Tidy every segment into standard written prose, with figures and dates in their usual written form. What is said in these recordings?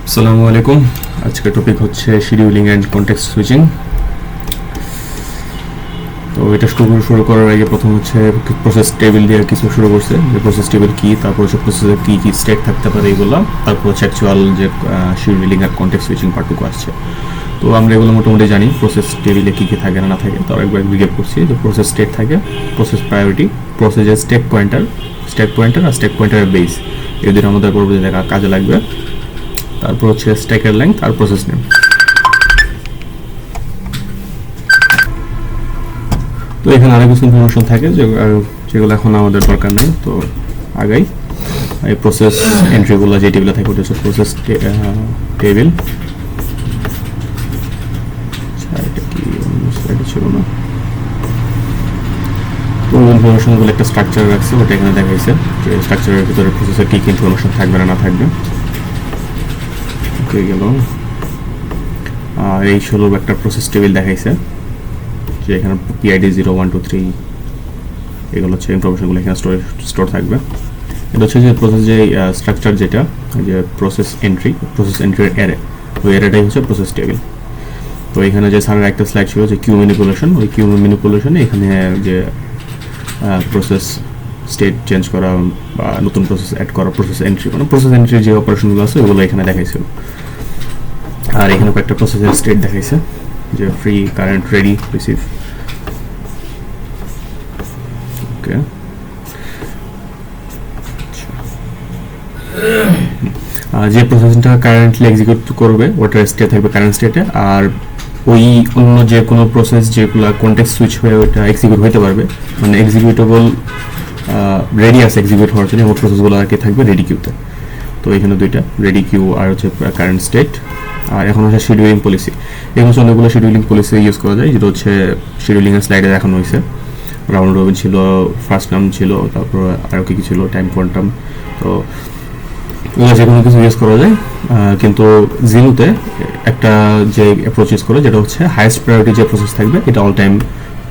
আসসালামু আলাইকুম। আজকের টপিক হচ্ছে শিডিউলিং অ্যান্ড কনটেক্সট সুইচিং। তো এটা শুরু করার আগে প্রথম হচ্ছে প্রসেস টেবিল দিয়ে কিছু শুরু করছে, যে প্রসেস টেবিল কী, তারপর হচ্ছে প্রসেসের কী কী স্টেট থাকতে পারে এগুলো, তারপর হচ্ছে অ্যাকচুয়াল যে শিডিউলিং আর কনটেক্সট সুইচিং পার্টটুকু আসছে। তো আমরা এগুলো মোটামুটি জানি প্রসেস টেবিলে কী কী থাকে না থাকে। তার একবার রিক্যাপ করছি যে প্রসেস স্টেট থাকে, প্রসেস প্রায়োরিটি, প্রসেসের স্টেক পয়েন্টার আর স্টেক পয়েন্টারের বেস, এদের আমাদের পরবর্তীতে কাজে লাগবে। তারপর হচ্ছে স্ট্যাকের লেংথ আর প্রসেস নেম। তো এখানে আরও কিছু ইনফরমেশন থাকে যেগুলো এখন আমাদের দরকার নেই। তো আগাই এই প্রসেস এন্ট্রিগুলো যে টেবিলে থাকে ওটা হচ্ছে প্রসেস টেবিল। এটা কি স্লাইডে ছিল না? তো ইনফরমেশনগুলো একটা স্ট্রাকচার রাখছে, ওটা এখানে দেখাইছে যে স্ট্রাকচারের ভিতরে প্রসেসের কী কী ইনফরমেশন থাকবে না থাকবে। ওকে গেল। আর এই ষোলো একটা প্রসেস টেবিল দেখাইছে যে এখানে পিআইডি 0 1 2 3 এগুলো হচ্ছে ইনফরমেশনগুলো এখানে স্টোর থাকবে। এটা হচ্ছে যে প্রসেস যে স্ট্রাকচার যেটা যে প্রসেস এন্ট্রির অ্যারে, ওই অ্যারেটাই হচ্ছে প্রসেস টেবিল। তো এখানে যে স্যারের একটা স্লাইড ছিল যে কিউ ম্যানিপুলেশন, ওই কিউ ম্যানিপুলেশনে এখানে যে প্রসেস স্টেট চেঞ্জ করা বা নতুন প্রসেস অ্যাড করা, প্রসেস এন্ট্রির যে অপারেশনগুলো আছে ওগুলো এখানে দেখাইছিল। আর এখানে কয়েকটা প্রসেসের স্টেট দেখাইছে যে ফ্রি, কারেন্ট, রেডি, রিসিভ। ওকে, যে প্রসেসটা কারেন্টলি এক্সিকিউট করবে ওটার স্টেট থাকবে কারেন্ট স্টেটে। আর ওই অন্য যে কোনো প্রসেস যেগুলো কনটেক্সট সুইচ হয়ে ওটা এক্সিকিউট হতে পারবে, মানে এক্সিকিউটেবল রেডি আছে এক্সিকিউট হওয়ার জন্য, ওই প্রসেসগুলো আর কি থাকবে রেডি কিউতে। তো এখানে দুইটা রেডি কিউ আর হচ্ছে কারেন্ট স্টেট। আর এখন হচ্ছে শিডিউলিং পলিসি। এখানে হচ্ছে অনেকগুলো শিডিউলিং পলিসি ইউজ করা যায়, যেটা হচ্ছে শিডিউলিংয়ের স্লাইডে দেখানো হয়েছে। রাউন্ড রবিন ছিল, ফার্স্ট কাম ছিল, তারপর আরও কী কী ছিল, টাইম কোয়ান্টাম। তো এগুলো যে কোনো কিছু ইউজ করা যায়, কিন্তু জিরোতে একটা যে অ্যাপ্রোচ ইউজ করে যেটা হচ্ছে হাইয়েস্ট প্রায়োরিটি যে প্রসেস থাকবে এটা অল টাইম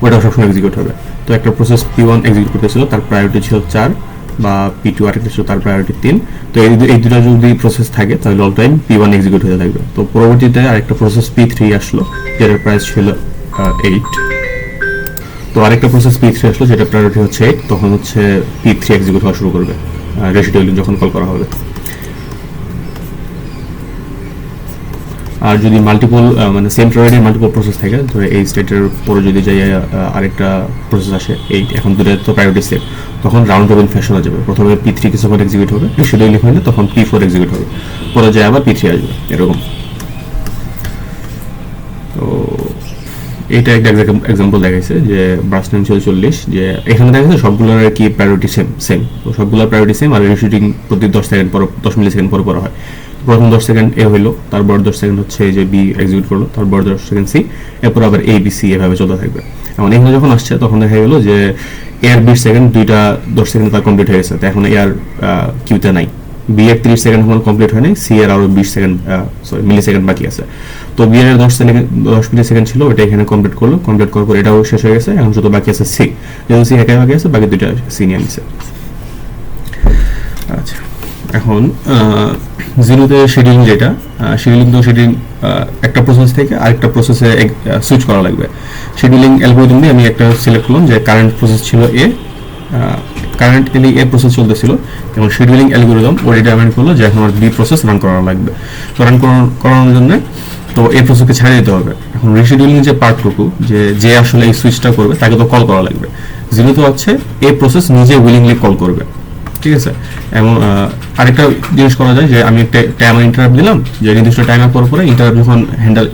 ওটা সবসময় এক্সিকিউট হবে। তো একটা প্রসেস P1 এক্সিকিউট করতেছিল, তার প্রায়োরিটি ছিল 4, বা P2 আরেকটা ছিল তার প্রায়োরিটি 3। তো এই দুটো যদি প্রসেস থাকে তাহলে অল টাইম P1 এক্সিকিউট হতে থাকবে। তো পরবর্তীতে আরেকটা প্রসেস P3 আসলো যেটার প্রাইস ছিল 8। তো আরেকটা প্রসেস P3 আসলো যেটা প্রায়োরিটি হচ্ছে 8, তখন হচ্ছে P3 এক্সিকিউট হওয়া শুরু করবে রেসিডিউলিং যখন কল করা হবে। আর যদি মাল্টিপল মানে সেম প্রায়োরিটির মাল্টিপল প্রসেস থাকে, ধরে এই স্টেটের পরে যদি যাই আরেকটা প্রসেস আসে 8, এখন দুটো তো প্রায়োরিটি সেট, তখন রাউন্ড রবিন ফ্যাশন যাবে। প্রথমে P3 কিছুক্ষণ এক্সিকিউট হবে, শিডিউলিং হলে তখন P4 এক্সিকিউট হবে, পরে যায় আবার P3 আসবে, এরকম। তো এটা একটা এক্সাম্পল দেখাইছে যে ব্রাশ টাইম ছিল 40, যে এখানে দেখাচ্ছে সবগুলোর আর কি প্রায়োরিটি সেম। তো সবগুলোর প্রায়োরিটি সেম, আর রিশুটিং প্রতি 10 সেকেন্ড পর 10 মিলি সেকেন্ড পর হয়। প্রথম 10 সেকেন্ড এ হইলো, তারপর 10 সেকেন্ড হচ্ছে এই যে বি এক্সিকিউট করলো, তারপর 10 সেকেন্ড সি, এরপর আবার এ বি সি এভাবে চলতে থাকবে। এখন এখানে যখন আসছে তখন দেখা গেলো যে এর 20 সেকেন্ড দুইটা 10 সেকেন্ড তার কমপ্লিট হয়ে গেছে, তো এখন এর কিউতে নাই। বি এর 30 সেকেন্ড এখন কমপ্লিট হয়নি, সি এর আরও 20 সেকেন্ড মিলি সেকেন্ড বাকি আছে। তো বি এর 10 মিলি সেকেন্ড ছিল, ওটা এখানে কমপ্লিট করার পর এটাও শেষ হয়ে গেছে। এখন শুধু বাকি আছে সি, যেহেতু সি একাই বাকি আছে, বাকি দুইটা সি নিয়ে নিছে। আচ্ছা, এখন জিরোতে শিডিউলিং যেটা, শিডিউলিং একটা প্রসেস থেকে আরেকটা প্রসেসে সুইচ করা লাগবে। শিডিউলিং অ্যালগরিদম দিয়ে আমি একটা সিলেক্ট করলাম যে কারেন্ট প্রসেস ছিল এ, কারেন্টলি এ প্রসেস চলতেছিল, এবং শিডিউলিং অ্যালগরিদম ওর ডিটারমাইন করলো যে এখন আমার বি প্রসেস রান করানো লাগবে। তো রান করানোর জন্য তো এই প্রসেসকে ছেড়ে দিতে হবে। এখন রিশিডিউলিং যে পার্টটুকু, যে আসলে এই সুইচটা করবে তাকে তো কল করা লাগবে। জিরোতে হচ্ছে এই প্রসেস নিজে উইলিংলি কল করবে, ঠিক আছে। এবং আরেকটা জিনিস করা যায় যে আমি একটা টাইমার ইন্টারাপ্ট দিলাম, যে নির্দিষ্ট টাইমার পরে ইন্টারাপ্ট যখন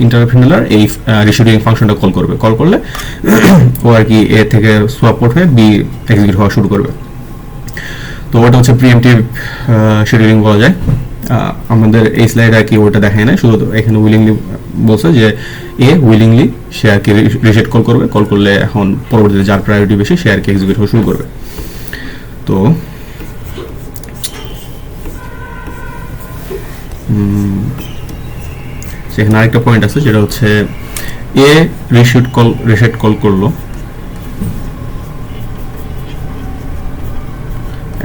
ইন্টারাপ্ট হ্যান্ডলার এই রিশিডিউলিং ফাংশনটা কল করলে ও আর কি এ থেকে সোয়াপ পোর্ট হয়ে বি এক্সিকিউট হওয়া শুরু করবে। তো ওটা হচ্ছে প্রিএমটিভ শিডিউলিং বলা যায়। আমাদের এই স্লাইড আর কি ওটা দেখায় না, শুধু এখানে উইলিংলি বলছে যে এ উইলিংলি সে আর কি রিসেট কল করলে এখন পরবর্তীতে যার প্রায়োরিটি বেশি সে আর কি এক্সিকিউট হওয়া শুরু করবে। তো সেখানে আরেকটা পয়েন্ট আছে যেটা হচ্ছে এ রিসেট কল করলো,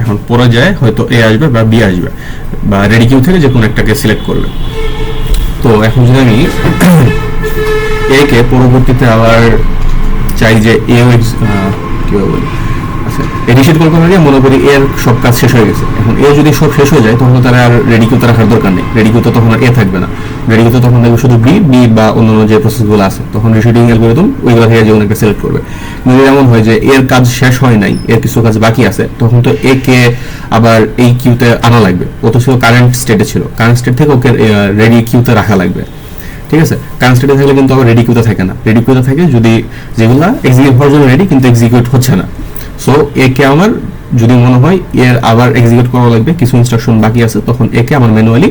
এখন পরে যায় হয়তো এ আসবে বা বি আসবে, বা রেডি কিউ থেকে যে কোনো একটাকে সিলেক্ট করবে। তো এখন যদি আমি এ কে পরবর্তীতে আবার চাই যে কিভাবে বলি, আচ্ছা রিসেট কল করার আগে মনে করি এর সব কাজ শেষ হয়ে গেছে, এখন এ যদি সব শেষ হয়ে যায় তখন তার আর রেডি কিউতে রাখার দরকার নেই, রেডি কিউতে তখন আর এ থাকবে না, রেডি কিউতে তখন থাকবে শুধু বি বা অন্যান্য যে প্রসেসগুলো আছে, তখন রিসেটিং অ্যালগরিদম ওইগুলো থেকে যে কোনো একটা সিলেক্ট করবে। যদি এমন হয় যে এর কাজ শেষ হয় নাই, এর কিছু কাজ বাকি আছে, তখন তো এ কে আবার এই কিউতে আনা লাগবে, ও তো ছিল কারেন্ট স্টেটে ছিল, কারেন্ট স্টেট থেকে ওকে রেডি কিউতে রাখা লাগবে, ঠিক আছে। কারেন্ট স্টেটে থাকলে কিন্তু আবার রেডি কিউতে থাকে না, রেডি কিউতে থাকে যদি যেগুলো এক্সিকিউট হওয়ার জন্য রেডি কিন্তু এক্সিকিউট হচ্ছে না। সো একে আমার যদি মনে হয় এর আবার এক্সিকিউট করা লাগবে, কিছু ইনস্ট্রাকশন বাকি আছে, তখন একে আমার ম্যানুয়ালি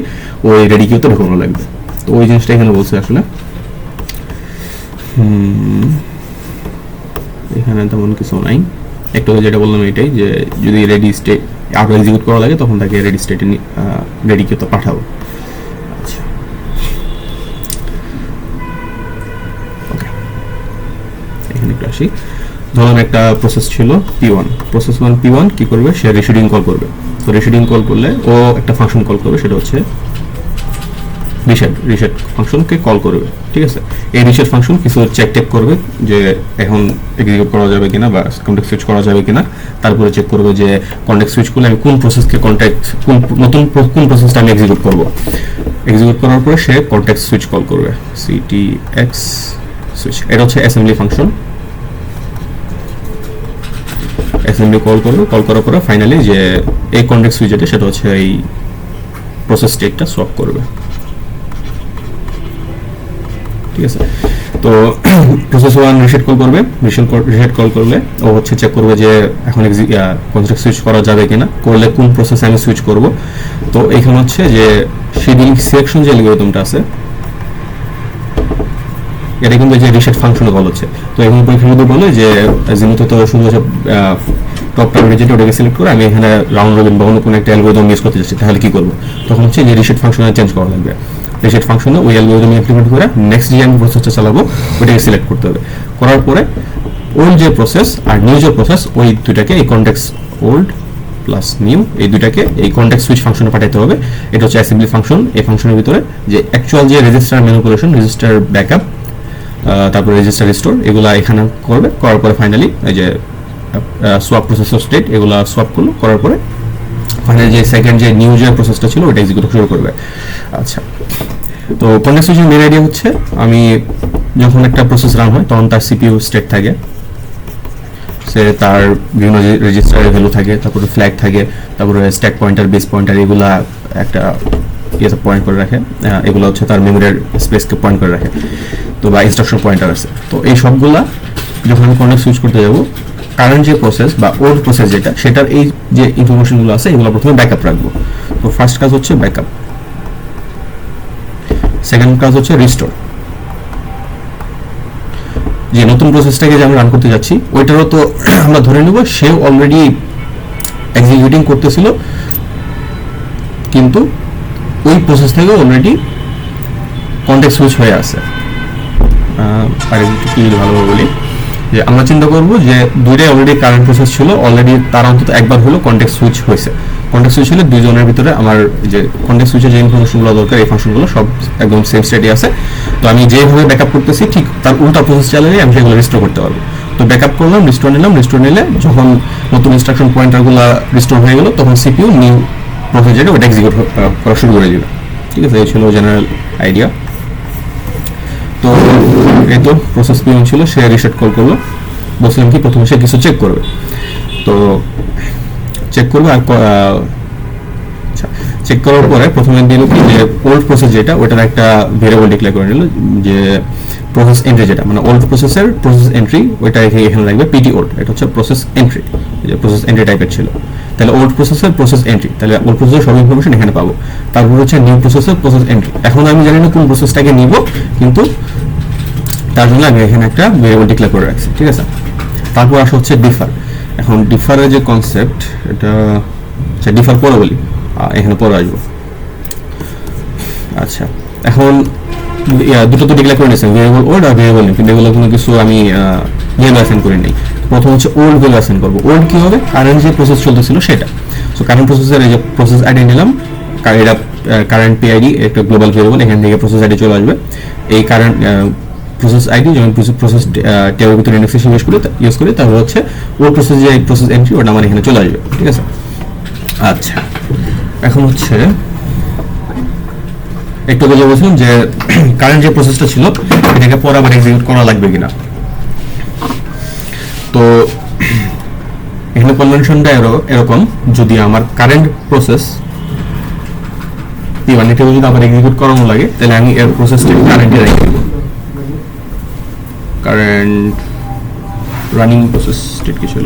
ওই রেডি কিউতে ঢোকানো লাগবে। তো ওই জিনিসটা এখানে বলছে আসলে, এখানে তেমন কিছু নাই, একটু যেটা বললাম এটাই যে যদি রেডি স্টেট আবার এক্সিকিউট করা লাগে তখন তাকে রেডি স্টেটে রেডি কিউতে পাঠাবো। আচ্ছা ওকে, এখানে একটু আসি। ধরুন একটা প্রসেস ছিল P1, প্রসেস 1 P1 কি করবে, সে রিসেডিং কল করবে। তো রিসেডিং কল করলে ও একটা ফাংশন কল করবে, সেটা হচ্ছে রিসেট ফাংশনকে কল করবে, ঠিক আছে। এই রিসেট ফাংশন কিছু চেক টেক করবে যে এখন এক্সিকিউট করা যাবে কিনা বা কনটেক্সট সুইচ করা যাবে কিনা, তারপরে চেক করবে যে কনটেক্সট সুইচ করলে আমি কোন প্রসেসকে কোন প্রসেসটা আমি এক্সিকিউট করব। এক্সিকিউট করার পরে সে কনটেক্সট সুইচ কল করবে, ctx সুইচ, এটা হচ্ছে অ্যাসেম্বলি ফাংশন। অ্যাসেম্বলি কল করবে, কল করার পরে ফাইনালি যে এই কনটেক্সট সুইচ যেটা সেটা হচ্ছে এই প্রসেস স্টেটটা সোয়াপ করবে, ঠিক আছে। তো প্রসেস 1 রিসেট কল করবে, রিসেট কল করলে ও হচ্ছে চেক করবে যে এখন কনটেক্সট সুইচ করা যাবে কিনা, করলে কোন প্রসেস আমি সুইচ করব। তো এখানে হচ্ছে যে শিডিউলিং সিলেকশন যে অ্যালগরিদমটা আছে এটা কিন্তু যে রিসেট ফাংশনে কল হচ্ছে। তো এখানে পরীক্ষা যদি বলে যে জিনোতে তো শুধু হচ্ছে টপ টার্গেট যেটা ওটাকে সিলেক্ট করে আমি এখানে রাউন্ড রবিন বা অন্য কোনো একটা অ্যালগরিদম ইউজ করতে চাচ্ছি, তাহলে কি করব, তখন হচ্ছে যে রিসেট ফাংশনে চেঞ্জ করা লাগবে। রিসেট ফাংশনে ওই অ্যালগরিদম ইমপ্লিমেন্ট করে নেক্সট যে আমি প্রসেসটা চালাবো ওটাকে সিলেক্ট করতে হবে, করার পরে ওল্ড যে প্রসেস আর নিউ যে প্রসেস ওই দুটাকে এই কনটেক্সট ওল্ড প্লাস নিউ এই দুটাকে এই কনটেক্সট সুইচ ফাংশনে পাঠাতে হবে। এটা হচ্ছে অ্যাসেম্বলি ফাংশন। এই ফাংশনের ভিতরে যে অ্যাকচুয়াল যে রেজিস্টার ম্যানিপুলেশন, রেজিস্টার ব্যাকআপ, তারপরে রেজিস্টার রিস্টোর এগুলা এখানে করবে, করার পরে ফাইনালি এই যে সোয়াপ প্রসেসর স্টেট এগুলা সোয়াপ করলো, করার পরে ফাইনালি যে সেকেন্ড যে নিউ যে প্রসেসটা ছিল ওটা এক্সিকিউট শুরু করবে। আচ্ছা, তো কনটেক্সট সুইচিং মেন আইডিয়া হচ্ছে আমি যখন একটা প্রসেস রান হয় তখন তার সিপিইউ স্টেট থাকে, সে তার বিভিন্ন রেজিস্টারের ভ্যালু থাকে, তারপরে ফ্ল্যাগ থাকে, তারপরে স্ট্যাক পয়েন্টার, বেস পয়েন্টার এগুলা একটা ইয়েতে পয়েন্ট করে রাখে, এগুলো হচ্ছে তার মেমোরির স্পেসকে পয়েন্ট করে রাখে, তো বা ইনস্ট্রাকশন পয়েন্টার আছে। তো এই সবগুলা যখন আমি কনটেক্সট সুইচ করতে যাব, কারেন্ট যে প্রসেস বা ওল্ড প্রসেস যেটা সেটার এই যে ইনফরমেশনগুলো আছে এগুলো প্রথমে ব্যাকআপ রাখবো। তো ফার্স্ট কাজ হচ্ছে ব্যাকআপ, সেকেন্ড কাজ হচ্ছে রিস্টোর। যে নতুন প্রসেসটাকে যে আমরা রান করতে যাচ্ছি ওইটারও তো আমরা ধরে নেব সেও অলরেডি এক্সিকিউটিং করতেছিল, কিন্তু ওই প্রসেস থেকে অলরেডি কনটেক্সট সুইচ হয়ে আছে। আর একটু ভালোভাবে বলি যে আমরা চিন্তা করবো যে দুইটাই অলরেডি কারেন্ট প্রসেস ছিল, অলরেডি তার অন্তত একবার হলো কনটেক্সট সুইচ হয়েছে। কনটেক্সট সুইচ হলে দুইজনের ভিতরে আমার যে কনটেক্সট সুইচের যে ইনফরমেশনগুলো দরকার এই ফাংশনগুলো সব একদম সেম স্টেটে আছে। তো আমি যেভাবে ব্যাকআপ করতেছি ঠিক তার উল্টা প্রসেস চালালে আমি সেগুলো রিস্টোর করতে পারবো। তো ব্যাকআপ করলাম, রিস্টোর নিলাম, রিস্টোর নিলে যখন নতুন ইনস্ট্রাকশন পয়েন্টারগুলো রিস্টোর হয়ে গেলো তখন সিপিইউ নিউ প্রসেস যেটা ওটা এক্সিকিউট করা শুরু করে দিবে, ঠিক আছে। এই ছিল জেনারেল আইডিয়া। তো এই তো প্রসেস P1 ছিল, সে রিসেট কল করলো, বলছিলাম কি প্রথমে সে কিছু চেক করবে। তো চেক করবে আর চেক করার পরে প্রথমে দিল কি যে ওল্ড প্রসেস যেটা ওটার একটা ভেরিয়েবল ডিক্লেয়ার করে নিল, যে প্রসেস এন্ট্রি যেটা মানে ওল্ড প্রসেসের প্রসেস এন্ট্রি ওইটা এখানে লাগবে পিটি ওল্ড, এটা হচ্ছে প্রসেস এন্ট্রি, যে প্রসেস এন্ট্রি টাইপের ছিল। তাহলে ওল্ড প্রসেসের প্রসেস এন্ট্রি, তাহলে ওল্ড প্রসেসের সব ইনফরমেশন এখানে পাবো। তারপর হচ্ছে নিউ প্রসেসের প্রসেস এন্ট্রি, এখন আমি জানি না কোন প্রসেসটাকে নিব, কিন্তু তার জন্য আমি এখানে একটা ভেরিয়েবল ডিক্লেয়ার করে রাখছি, ঠিক আছে। তারপর আসা হচ্ছে ডিফার। এখন ডিফারের যে কনসেপ্ট এটা ডিফার পরে বলি, এখানে পরে আসবো। আচ্ছা, এখন দুটো তো ডিক্লেয়ার করে নিয়েছেন, variable old are variable new, কিন্তু এগুলো কোনো কিছু আমি ভ্যালু অ্যাসাইন করি নাই। প্রথম হচ্ছে ওল্ড ভ্যালু অ্যাসাইন করবো। ওল্ড কি হবে, কারেন্ট যে প্রসেস চলতেছিল সেটা। সো কারেন্ট প্রসেসের এই যে প্রসেস আইডি নিলাম, এটা কারেন্ট পিআইডি একটা গ্লোবাল ভেরিয়েবল, এখান থেকে প্রসেস আইডি চলে আসবে। এই কারেন্ট প্রসেস আইডি যখন প্রসেস টেবিলের ভিতরে ইন্ডেক্স ইউজ করি তাহলে হচ্ছে ওই প্রসেস যে প্রসেস এন্ট্রি ওটা আমার এখানে চলে আসবে, ঠিক আছে। আচ্ছা, এখন হচ্ছে একটু আগে বলছিলাম যে কারেন্ট যে প্রসেসটা ছিল এটাকে পরে আবার এক্সিকিউট করা লাগবে কিনা। তো এখানে কনভেনশনটা এরকম, যদি আমার কারেন্ট প্রসেস P1 এটাকে যদি আবার এক্সিকিউট করানো লাগে তাহলে আমি এর প্রসেসটা কারেন্টে রেখে দেব। কারেন্ট রানিং প্রসেস স্টেট কি ছিল,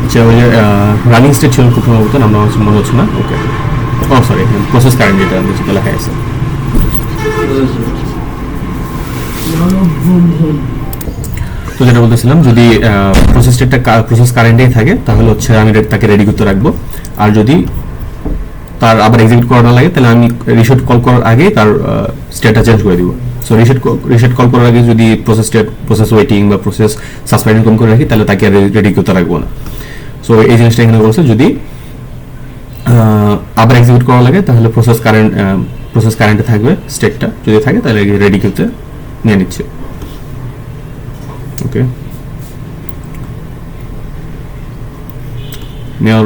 আচ্ছা ওই যে রানিং স্টেট ছিল খুব সম্ভবত, নাম মনে হচ্ছে না। ওকে, ও সরি, প্রসেস কারেন্ট যেটা নিচে লেখা আছে। তো যেটা বলতেছিলাম, যদি প্রসেস স্টেটটা প্রসেস কারেন্টেই থাকে তাহলে হচ্ছে আমি তাকে রেডি করতে রাখবো, আর যদি তার আবার এক্সিকিউট করা না লাগে তাহলে আমি রিসেট কল করার আগে তার স্টেটটা চেঞ্জ করে দিব। সো রিসেট কল করার আগে যদি প্রসেস স্টেট, প্রসেস ওয়েটিং বা প্রসেস সাসপেন্ড কম করে রাখি তাহলে তাকে রেডি করতে রাখবো না। সো এই জিনিসটা এখানে বলছে, যদি আবার এক্সিকিউট করা লাগে তাহলে প্রসেস কারেন্টে থাকবে স্টেটটা, যদি থাকে তাহলে রেডি করতে নিয়ে নিচ্ছে। ওকে, নেওয়ার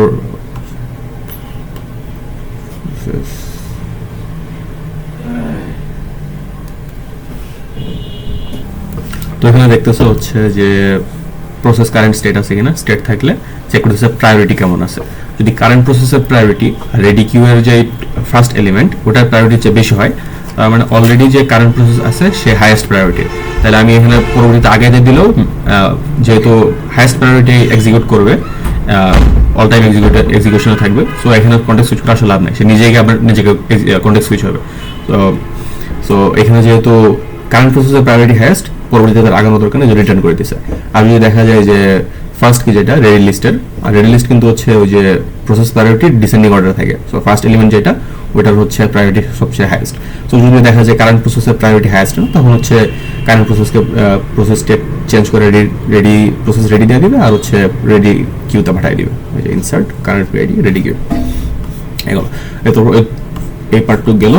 তো এখানে দেখতেছো হচ্ছে যে প্রসেস কারেন্ট স্টেট আছে কিনা, স্টেট থাকলে চেক করতেছে প্রায়োরিটি কেমন আছে। যদি কারেন্ট প্রসেসের প্রায়োরিটি রেডি কিউ এর যে ফার্স্ট এলিমেন্ট ওটার প্রায়োরিটি চেয়ে বেশি হয়, তার মানে অলরেডি যে কারেন্ট প্রসেস আছে সে হাইয়েস্ট প্রায়োরিটি, তাহলে আমি এখানে পরবর্তীতে আগে দিয়ে দিলেও যেহেতু হাইয়েস্ট প্রায়োরিটি এক্সিকিউট করবে, অল টাইম এক্সিকিউশনে থাকবে। সো এখানে কন্টেক্সট সুইচ করা আসলে লাভ নেই, সে নিজেকে আবার নিজেকে কন্টেক্সট সুইচ হবে। সো এখানে যেহেতু কারেন্ট প্রসেসের প্রায়োরিটি হাইয়েস্ট, পরবর্তীতে তার আগানো দরকার নেই, রিটার্ন করে দিচ্ছে। আর যদি দেখা যায় যে ফার্স্ট কি যেটা রেডি লিস্টের, আর রেডি লিস্ট কিন্তু হচ্ছে ওই যে প্রসেস প্রায়োরিটি ডিসেন্ডিং অর্ডার থাকে। সো ফার্স্ট এলিমেন্ট যেটা ওইটার হচ্ছে প্রায়োরিটি সবচেয়ে হাইয়েস্ট। সো যদি দেখা যায় কারেন্ট প্রসেসের প্রায়োরিটি হাইয়েস্ট না, তখন হচ্ছে কারেন্ট প্রসেসকে প্রসেস স্টেট চেঞ্জ করে রেডি প্রসেস রেডি দিয়ে দিবে, আর হচ্ছে রেডি কিউতে পাঠিয়ে দিবে, ওই যে insert current PID ready queue. এগুলো এই পার্টটুক গেল।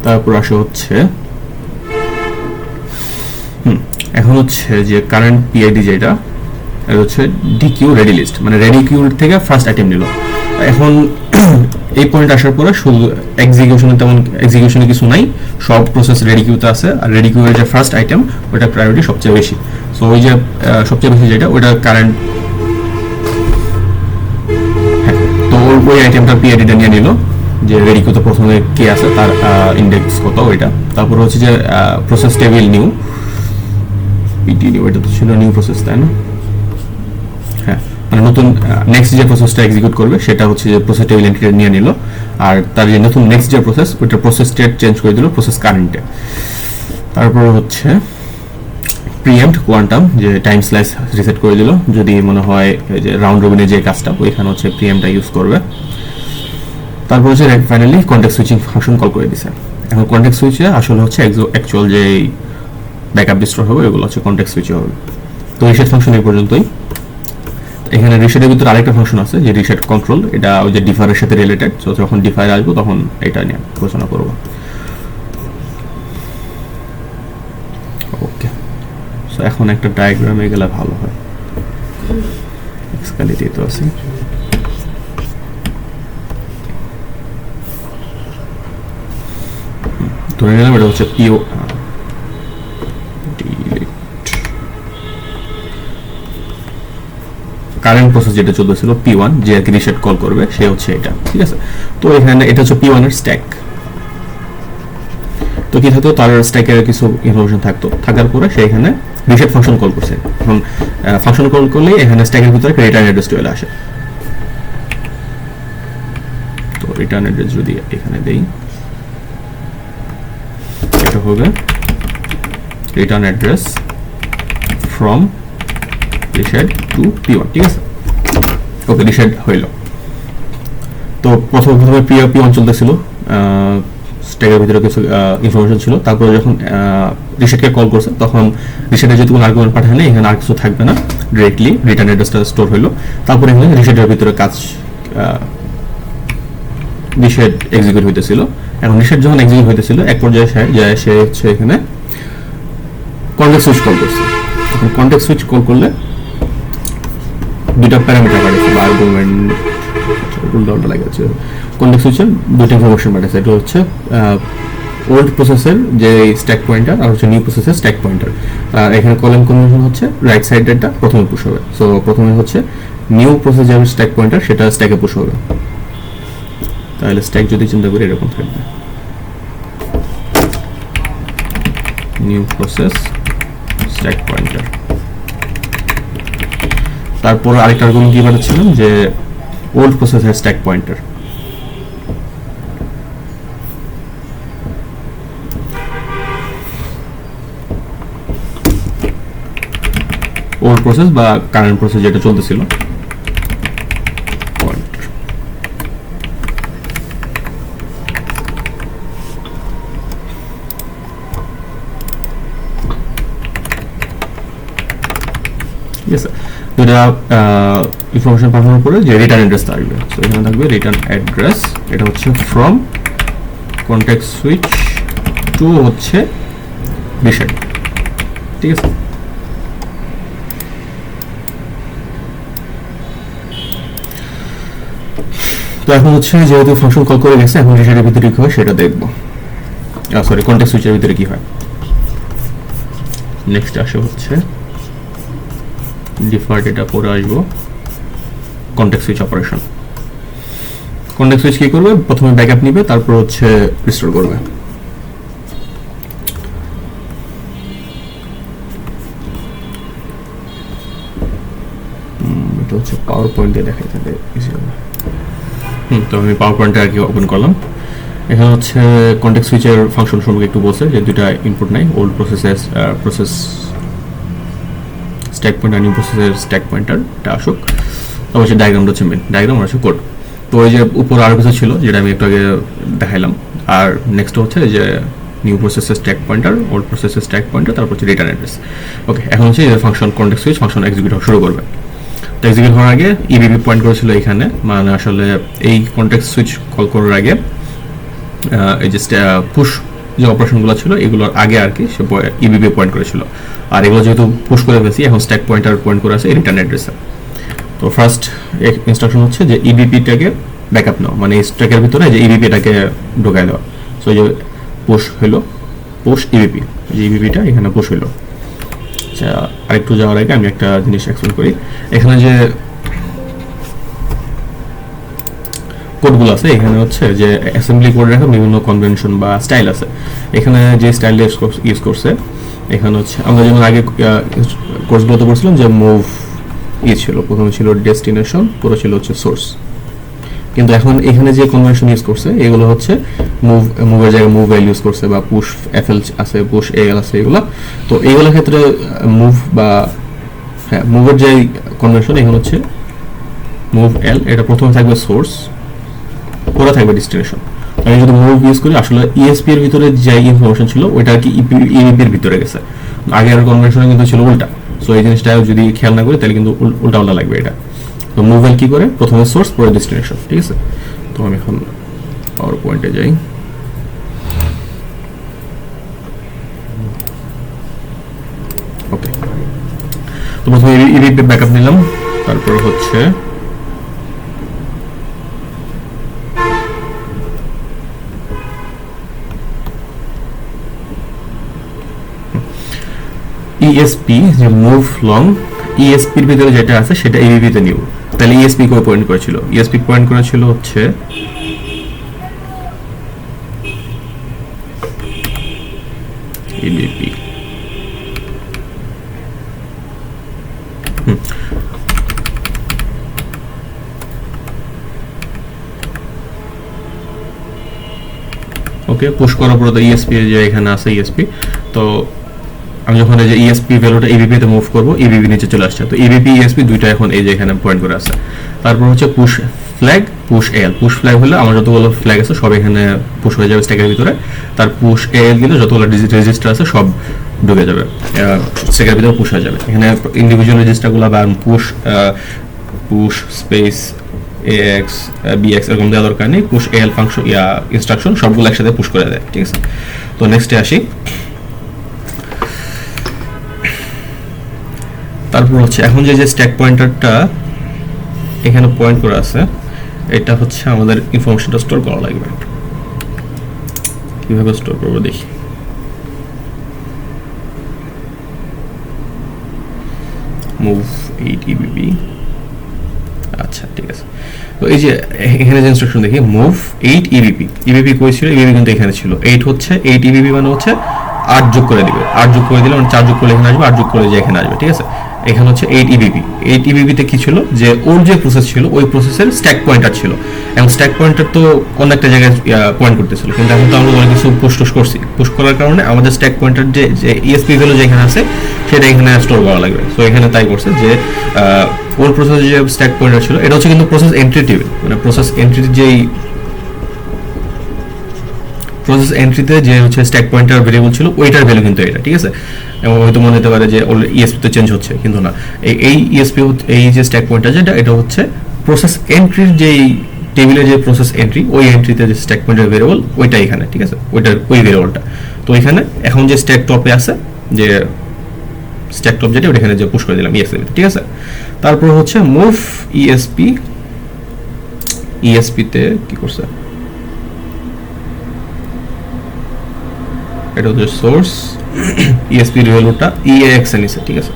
তারপর আসে হচ্ছে এখন হচ্ছে যে কারেন্ট পিআইডি যেটা, এটা হচ্ছে ডিকিউ রেডি লিস্ট, মানে রেডি কিউ থেকে ফার্স্ট আইটেম নিল। এখন এই পয়েন্ট আসার পরে শুধু এক্সিকিউশনে কিছু নাই, সব প্রসেস রেডি কিউতে আছে, আর রেডি কিউ এর যে ফার্স্ট আইটেম ওটা প্রায়োরিটি সবচেয়ে বেশি। সো ওই যে সবচেয়ে বেশি যেটা ওটা কারেন্ট, হ্যাঁ, তো ওই আইটেমটা পিআইডিটা নিয়ে নিল, যে রেডি কিউতে প্রথমে কে আছে তার ইন্ডেক্স কত ওইটা। তারপর হচ্ছে যে process table new PT new, এটা তো ছিল নিউ প্রসেস, তাই না? হ্যাঁ, মানে নতুন নেক্সট যে প্রসেসটা এক্সিকিউট করবে সেটা হচ্ছে যে প্রসেস টেবিল এন্ট্রি নিয়ে নিল, আর তার যে নতুন নেক্সট যে প্রসেস ওইটা প্রসেস স্টেট চেঞ্জ করে দিল প্রসেস কারেন্টে। তারপর হচ্ছে প্রিএম্পট কোয়ান্টাম, যে টাইম স্লাইস রিসেট করে দিল, যদি মনে হয় যে রাউন্ড রবিনের যে কাজটা ওইখানে হচ্ছে প্রিএম্পটা ইউজ করবে। তারপর হচ্ছে finally context switching function call করে দিছে। এখন কনটেক্সট সুইচে আসলে হচ্ছে অ্যাকচুয়াল যে ব্যাকআপ ডিস্ট্রয় হবে ওগুলো হচ্ছে কনটেক্সট সুইচে হবে। তো রিসেট ফাংশন এই পর্যন্তই। এখানে রিসেটের ভিতরে আরেকটা ফাংশন আছে যে রিসেট কন্ট্রোল, এটা ওই যে ডিফারের সাথে রিলেটেড। সো যখন ডিফার আসবো তখন এটা নিয়ে আলোচনা করব। ওকে, সো এখন একটা ডায়াগ্রামে গেলে ভালো হয়, এক্সকালিটি তো আছে। ধরে নিলাম এটা হচ্ছে পিও কারেন্ট প্রসেস যেটা চলতেছিল P1, যে আর কি রিসেট কল করবে সে হচ্ছে এটা, ঠিক আছে। তো এখানে এটা হচ্ছে P1 এর স্ট্যাক। তো কি থাকতো, তার স্ট্যাকের কিছু ইনফরমেশন থাকতো, থাকার পরে সে এখানে রিসেট ফাংশন কল করছে। এখন ফাংশন কল করলে এখানে স্ট্যাকের ভিতরে একটা রিটার্ন অ্যাড্রেস চলে আসে। তো রিটার্ন অ্যাড্রেস যদি এখানে দেই, এটা হবে return address from reset two P1, ঠিক আছে। ওকে, রিসেট হইল। তো প্রথমে P1 চলতেছিল, স্ট্যাকের ভিতরে কিছু ইনফরমেশন ছিল। তারপরে যখন রিসেটকে কল করছে তখন রিসেটে যেহেতু কোনো আর্গুমেন্ট পাঠায় না, এখানে আর কিছু থাকবে না, ডিরেক্টলি রিটার্ন অ্যাড্রেসটা স্টোর হলো। তারপরে এখানে রিসেটের ভিতরে কাজ রিসেট এক্সিকিউট হইতেছিল। এখন রিসেট যখন এক্সিকিউট হইতেছিল এক পর্যায়ে সে হচ্ছে এখানে কনটেক্সট সুইচ কল করছে। এখন কনটেক্সট সুইচ কল করলে দুইটা প্যারামিটার পাঠাচ্ছে বা আর্গুমেন্ট উল্টা লাগাচ্ছে। কনটেক্সট সুইচের দুইটা ইনফরমেশন পাঠাচ্ছে, এটা হচ্ছে ওল্ড প্রসেসের যে স্ট্যাক পয়েন্টার আর হচ্ছে নিউ প্রসেসের স্ট্যাক পয়েন্টার। আর এখানে কলিং কনভেনশন হচ্ছে রাইট সাইডেরটা প্রথমে পুশ হবে। সো প্রথমে হচ্ছে নিউ প্রসেসের স্ট্যাক পয়েন্টার সেটা স্ট্যাকে পুশ হবে। তাহলে স্ট্যাক যদি চিন্তা করি এরকম থাকবে, নিউ প্রসেস স্ট্যাক পয়েন্টার। তারপর আরেকটা আর্গুমেন্ট কি পাঠাচ্ছিলাম যে ওল্ড প্রসেসের স্ট্যাক পয়েন্টার। ওল্ড প্রসেস বা কারেন্ট প্রসেস যেটা চলতেছিল দুটা ইনফরমেশন পাঠানোর পরে যে রিটার্ন অ্যাড্রেস থাকবে। সো এখানে থাকবে রিটার্ন অ্যাড্রেস, এটা হচ্ছে ফ্রম কনটেক্সট সুইচ টু হচ্ছে রিসেট। ঠিক আছে, তো এখন হচ্ছে যেহেতু ফাংশন কল করে গেছে, এখন রিসেটের ভিতরে কি হয় সেটা দেখবো। সরি, কনটেক্সট সুইচের ভিতরে কি হয়। নেক্সট আসে হচ্ছে ডিফল্ট, এটা পরে আসবো context switch operation. Context switch কি করবে, প্রথমে ব্যাকআপ নিবে, তারপর হচ্ছে রিস্টোর করবে। এটা হচ্ছে পাওয়ার পয়েন্টে দেখাই থাকে ইজি হবে। তো আমি পাওয়ার পয়েন্টে আর কি ওপেন করলাম। এখানে হচ্ছে কনটেক্সট সুইচের ফাংশন সম্পর্কে একটু বলছে যে দুইটা ইনপুট নাই, old process stack pointer, new প্রসেসের স্ট্যাক পয়েন্টারটা আসুক। অবশ্যই ডায়াগ্রামটা হচ্ছে মেন ডায়াগ্রাম আর হচ্ছে কোড। তো ওই যে উপর আরও কিছু ছিল যেটা আমি একটু আগে দেখাইলাম। আর নেক্সট হচ্ছে যে নিউ প্রসেসের স্ট্যাক পয়েন্টার, ওল্ড প্রসেসের স্ট্যাক পয়েন্টার, তারপর হচ্ছে রিটার্ন অ্যাড্রেস। ওকে, এখন হচ্ছে এর function context switch function execute শুরু করবে। তো এক্সিকিউট হওয়ার আগে ইবিপি পয়েন্ট করেছিল এখানে, মানে আসলে এই কনটেক্সট সুইচ কল করার আগে এই যে পুশ যে অপারেশনগুলো ছিল এগুলোর আগে আর কি সে ইবিপি পয়েন্ট করেছিল। আর এগুলো যেহেতু পুশ করে গেছি, এখন স্ট্যাক পয়েন্টার পয়েন্ট করে আছে রিটার্ন অ্যাড্রেসে। তো ফার্স্ট ইনস্ট্রাকশন হচ্ছে যে ইবিপিটাকে ব্যাকআপ নাও, মানে স্ট্যাকের ভিতরে যে ইবিপিটাকে ঢোকায় দেওয়া। সো এই যে পুশ হইলো, পুশ ইবিপি, যে ইবিপিটা এখানে পুশ হইলো। আচ্ছা, আরেকটু যাওয়ার আগে আমি একটা জিনিস এক্সপ্লেন করি। এখানে যে কোডগুলো আছে এখানে হচ্ছে যে অ্যাসেম্বলি কোডের এখন বিভিন্ন কনভেনশন বা স্টাইল আছে। এখানে যে স্টাইল ইউজ করছে এখানে হচ্ছে আমরা যেমন আগে কোর্সগুলোতে পড়ছিলাম যে মুভ ছিল, প্রথমে ছিল ডেস্টিনেশন, পরে ছিল হচ্ছে সোর্স। কিন্তু এখন এখানে যে কনভেনশন ইউজ করছে এগুলো হচ্ছে মুভের জায়গায় মুভ এল ইউজ করছে, বা পুশ এফএল আছে, পুশ এল আছে, এগুলো। তো এইগুলোর ক্ষেত্রে মুভ বা মুভের যে কনভেনশন এখানে হচ্ছে মুভ এল, এটা প্রথমে থাকবে সোর্স, পরে থাকবে ডেস্টিনেশন। আমি যদি মুভ ইউজ করি আসলে ইএসপি এর ভিতরে যে ইনফরমেশন ছিল ওইটা আর কি ইবিপির ভিতরে গেছে। আগের কনভেনশনে কিন্তু ছিল উল্টা। সো এই জিনিসটা যদি খেয়াল না করি তাহলে কিন্তু উল্টা লাগবে এটা। তো মুভেল কি করে, প্রথমে সোর্স পরে ডেস্টিনেশন। ঠিক আছে, তো আমি এখন পাওয়ার পয়েন্টে যাই। ওকে, তো প্রথমে ইবিপি ব্যাকআপ নিলাম, তারপর হচ্ছে ইএসপি যে মুভ লং, ইএসপির ভিতরে যেটা আছে সেটা ইবিপি তে নিউ। তাহলে ইএসপি কো পয়েন্ট করেছিল, ইএসপি পয়েন্ট করেছিল হচ্ছে ইবিপি। ওকে, পুশ করার পরে তো ইএসপি যে এখানে আছে ইএসপি, তো আমি যখন এই যে ইএসপি ভ্যালুটা ইবিপি তে মুভ করব, ইবিপি নিচে চলে আসছে। তো ইবিপি ইএসপি দুইটা এখন এই যে এখানে পয়েন্ট করে আছে। তারপর হচ্ছে পুশ ফ্ল্যাগ, পুশ এল। পুশ ফ্ল্যাগ হলে আমার যতগুলো ফ্ল্যাগ আছে সব এখানে পুশ হয়ে যাবে স্ট্যাকের ভিতরে। তার পুশ এল দিলে যতগুলো রেজিস্টার আছে সব ঢুকে যাবে, স্ট্যাকের ভিতরে পুশ হয়ে যাবে। এখানে ইন্ডিভিজুয়াল রেজিস্টারগুলো বা পুশ স্পেস AX BX এরকম দেওয়া দরকার নেই, পুশ AL ফাংশন ইনস্ট্রাকশন সবগুলো একসাথে পুশ করে দেয়, ঠিক আছে। তো নেক্সটে আসি, তারপর হচ্ছে এখন যে স্ট্যাক পয়েন্টারটা এখানে পয়েন্ট করা আছে, এটা হচ্ছে আমাদের ইনফরমেশনটা স্টোর করা লাগবে। কিভাবে স্টোর করবো দেখি। মুভ 8 EBP, আচ্ছা ঠিক আছে। তো এই যে এখানে যে ইনস্ট্রাকশন দেখি, মুভ 8 EBP কই ছিল, EBP কিন্তু এখানে ছিল। 8 হচ্ছে 8 EBP মানে হচ্ছে 8 যোগ করে দিবে, 8 যোগ করে দিলে মানে 4 যোগ করলে এখানে আসবে, 8 যোগ করলে যে এখানে আসবে, ঠিক আছে। এখানে হচ্ছে 8 EBP তে কি ছিল, যে ওর যে প্রসেস ছিল ওই প্রসেসের স্ট্যাক পয়েন্টার ছিল, এবং স্ট্যাক পয়েন্টার তো অন্য একটা জায়গায় পয়েন্ট করতেছিল, কিন্তু এখন তো আমরা অনেক কিছু পুশ করছি, পুশ করার কারণে আমাদের স্ট্যাক পয়েন্টার যে ESP ভ্যালু যেখানে আছে সেটা এখানে স্টোর করা লাগবে। সো এখানে তাই করছে যে ওর প্রসেসের যে স্ট্যাক পয়েন্টার ছিল, এটা হচ্ছে কিন্তু প্রসেস এন্ট্রি টেবিল, মানে প্রসেস এন্ট্রির যেই প্রসেস এন্ট্রিতে যে হচ্ছে স্ট্যাক পয়েন্টার ভেরিয়েবল ছিল ওইটার ভ্যালু কিন্তু এটা, ঠিক আছে। এবং হয়তো মনে হতে পারে যে ESP তো চেঞ্জ হচ্ছে, কিন্তু না, এই ESP এই যে স্ট্যাক পয়েন্টার যেটা, এটা হচ্ছে প্রসেস এন্ট্রির যেই টেবিলের যে প্রসেস এন্ট্রি, ওই এন্ট্রিতে যে স্ট্যাক পয়েন্টার ভেরিয়েবল ওইটা এখানে, ঠিক আছে, ওই ভেরিয়েবলটা। তো এখানে এখন যে স্ট্যাক টপে আছে, যে স্ট্যাক টপ যেটা, ওটা এখানে যে পুশ করে দিলাম ESP, ঠিক আছে। তারপর হচ্ছে মুভ ESP তে কি করছে, এটা হচ্ছে সোর্স ESP এর ভ্যালুটা EAX এ নিছে, ঠিক আছে।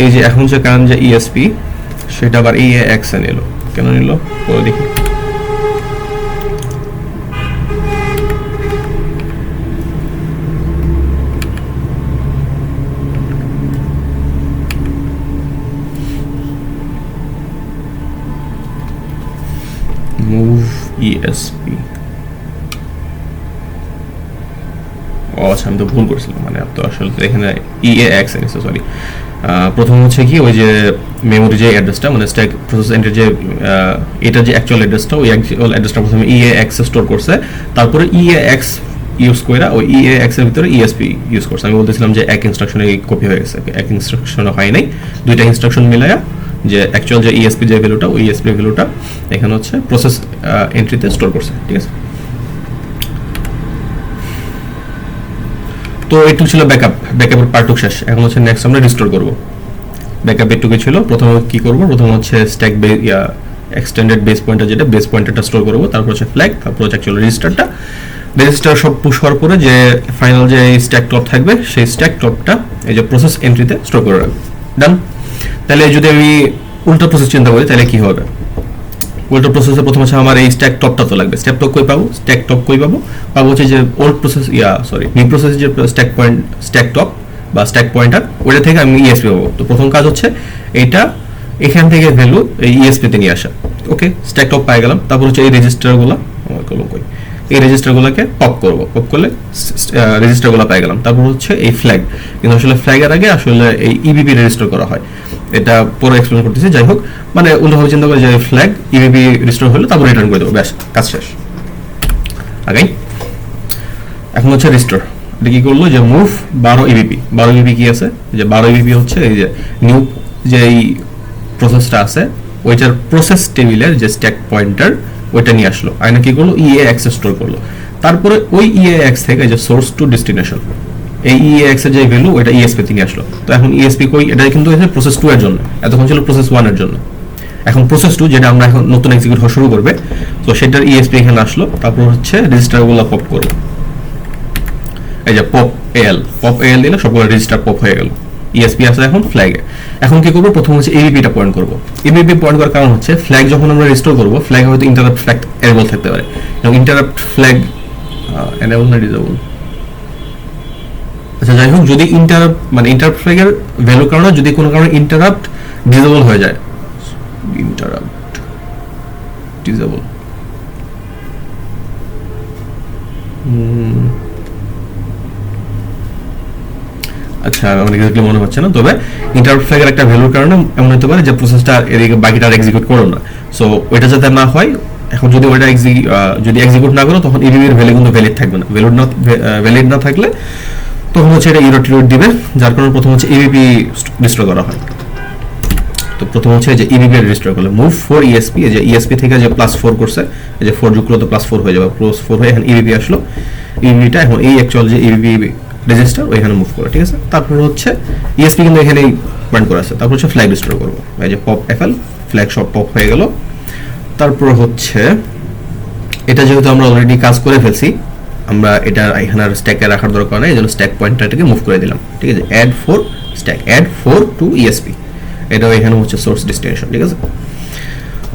এই যে এখন যে কারণ যে ESP সেটা আবার EAX এ নিল, কেন নিল পরে দেখি। মুভ ESP, আচ্ছা আমি তো ভুল করছিলাম, মানে তো আসলে এখানে EAX এনেছে, সরি। প্রথম হচ্ছে কি, ওই যে মেমোরি যে অ্যাড্রেসটা, মানে স্ট্যাক প্রসেস এন্ট্রি যে এটা যে অ্যাকচুয়াল অ্যাড্রেসটা, ওই অ্যাকচুয়াল অ্যাড্রেসটা প্রথমে EAX এ স্টোর করছে, তারপরে EAX ইউজ করে ওই EAX এর ভিতরে ESP ইউজ করছে। আমি বলতেছিলাম যে এক ইনস্ট্রাকশনে কপি হয়ে গেছে, এক ইনস্ট্রাকশনে হয় নাই, দুইটা ইনস্ট্রাকশন মিলায়া যে অ্যাকচুয়াল যে ESP যে ভ্যালুটা, ওই ESP ভ্যালুটা এখানে হচ্ছে প্রসেস এন্ট্রিতে স্টোর করছে, ঠিক আছে। তো এইটুকু ছিল ব্যাকআপের পার্টটুক শেষ। এখন হচ্ছে নেক্সট আমরা রিস্টোর করব। ব্যাকআপ এটুকু ছিল। প্রথমে কি করব, প্রথমে হচ্ছে স্ট্যাক এক্সটেন্ডেড বেস পয়েন্টার, যেটা বেস পয়েন্টারটা স্টোর করব, তারপর হচ্ছে ফ্ল্যাগ, তারপর হচ্ছে অ্যাকচুয়াল রেজিস্টার সব পুশ হওয়ার পরে যে ফাইনাল যে স্ট্যাক টপ থাকবে, সেই স্ট্যাক টপটা এই যে প্রসেস এন্ট্রিতে স্টোর করে রাখবো। ডান। তাহলে যদি আমি উল্টো প্রসেস চিন্তা করি, তাহলে কি হবে, উল্টো প্রসেসে প্রথম হচ্ছে আমার এই স্ট্যাক টপটা তো লাগবে। স্ট্যাক টপ কই পাবো, স্ট্যাক টপ কই পাবো, হচ্ছে যে ওল্ড প্রসেস নিউ প্রসেস যে স্ট্যাক টপ বা স্ট্যাক পয়েন্টার, ওটা থেকে আমি ESP পাবো। তো প্রথম কাজ হচ্ছে এইটা এখান থেকে ভ্যালু এই ESP তে নিয়ে আসা। ওকে, স্ট্যাক টপ পাই গেলাম। তারপর হচ্ছে এই রেজিস্টারগুলো, এই রেজিস্টারগুলোকে পপ করব, পপ করলে রেজিস্টারগুলো পাই গেলাম। তারপর হচ্ছে এই ফ্ল্যাগ, কিন্তু আসলে ফ্ল্যাগের আগে আসলে এই EBP রেজিস্টার করা হয়, এটা পরে এক্সপ্লেন করতেছি। যাই হোক, মানে অন্যভাবে চিন্তা করে যে ফ্ল্যাগ EBP রেজিস্টার হলে তারপর রিটার্ন করে দেবো, ব্যাস কাজ শেষ। আগে এখন হচ্ছে রিস্টোর, এটা কি করলো যে মুভ 12 EBP। 12 EBP কি আছে, যে 12 EBP হচ্ছে এই যে নিউ যে এই প্রসেসটা আছে ওইটার প্রসেস টেবিলের যে স্ট্যাক পয়েন্টার ওইটা নিয়ে আসলো, আইনা কি করলো EAX স্টোর করলো। তারপরে ওই EAX থেকে যে সোর্স টু ডেস্টিনেশন, এই EAX এর যে ভ্যালু ওইটা ESP তে নিয়ে আসলো। তো এখন ESP কই, এটা কিন্তু হচ্ছে প্রসেস 2 এর জন্য, এতক্ষণ ছিল প্রসেস 1 এর জন্য। এখন প্রসেস 2 যেটা আমরা এখন নতুন এক্সিকিউট হওয়া শুরু করবে, তো সেটার ESP এখানে আসলো। তারপর হচ্ছে রেজিস্টারগুলো পপ করব, এই যে পপ AL দিলে সবগুলো রেজিস্টার পপ হয়ে গেল। ESP আছে এখন ফ্ল্যাগে। এখন কি করব, প্রথম হচ্ছে EBP-টা পয়েন্ট করব। EBP পয়েন্ট করার কারণ হচ্ছে ফ্ল্যাগ যখন আমরা রিস্টোর করব, ফ্ল্যাগ হয়তো ইন্টারাপ্ট ফ্ল্যাগ এনেবল থাকতে পারে, এবং ইন্টারাপ্ট ফ্ল্যাগ এনেবল না ডিসেবল, আচ্ছা যাই হোক, যদি ইন্টারাপ্ট ফ্ল্যাগের ভ্যালু কারণে যদি কোনো কারণে ইন্টারাপ্ট ডিসেবল হয়ে যায়, ইন্টারাপ্ট ডিসেবল, আচ্ছা আমার এক্স্যাক্টলি মনে হচ্ছে না, তবে ইন্টারাপ্ট ফ্ল্যাগের একটা ভ্যালুর কারণে এমন হতে পারে যে প্রসেসটা এদিকে বাকিটা এক্সিকিউট করো না। সো ওইটা যাতে না হয়, এখন যদি ওইটা যদি এক্সিকিউট না করো, তখন EBP এর ভ্যালু কিন্তু ভ্যালিড থাকবে না। ভ্যালিড না থাকলে তখন হচ্ছে এটা ইরর টিরর দিবে, যার কারণে প্রথম হচ্ছে ইবিপি রিস্টোর করা হয়। তো প্রথম হচ্ছে যে ইবিপি রেজিস্টার করলে মুভ ফর ইএসপি, এই যে ইএসপি থেকে যে +4 করছে, এই যে 4 যোগ করলে তো +4 হয়ে যাবে, +4 হয়ে এখন ইবিপি আসলো। ইবিপিটা এখন এই অ্যাকচুয়াল যে ইবিপি রেজিস্টার ওইখানে মুভ করে, ঠিক আছে। তারপর হচ্ছে ইএসপি কিন্তু এখানেই পয়েন্ট করা আছে। তারপর হচ্ছে ফ্ল্যাগ রিস্টোর করবো, এই যে পপ এফএল ফ্ল্যাগ সব পপ হয়ে গেল। তারপর হচ্ছে এটা যেহেতু আমরা অলরেডি কাজ করে ফেলছি, আমরা এটা এখানে আর স্ট্যাকে রাখার দরকার নেই, এই জন্য স্ট্যাক পয়েন্টারটাকে মুভ করে দিলাম, ঠিক আছে। Add 4 stack, add 4 to ESP, এটাও এখানে হচ্ছে সোর্স ডেস্টিনেশন, ঠিক আছে।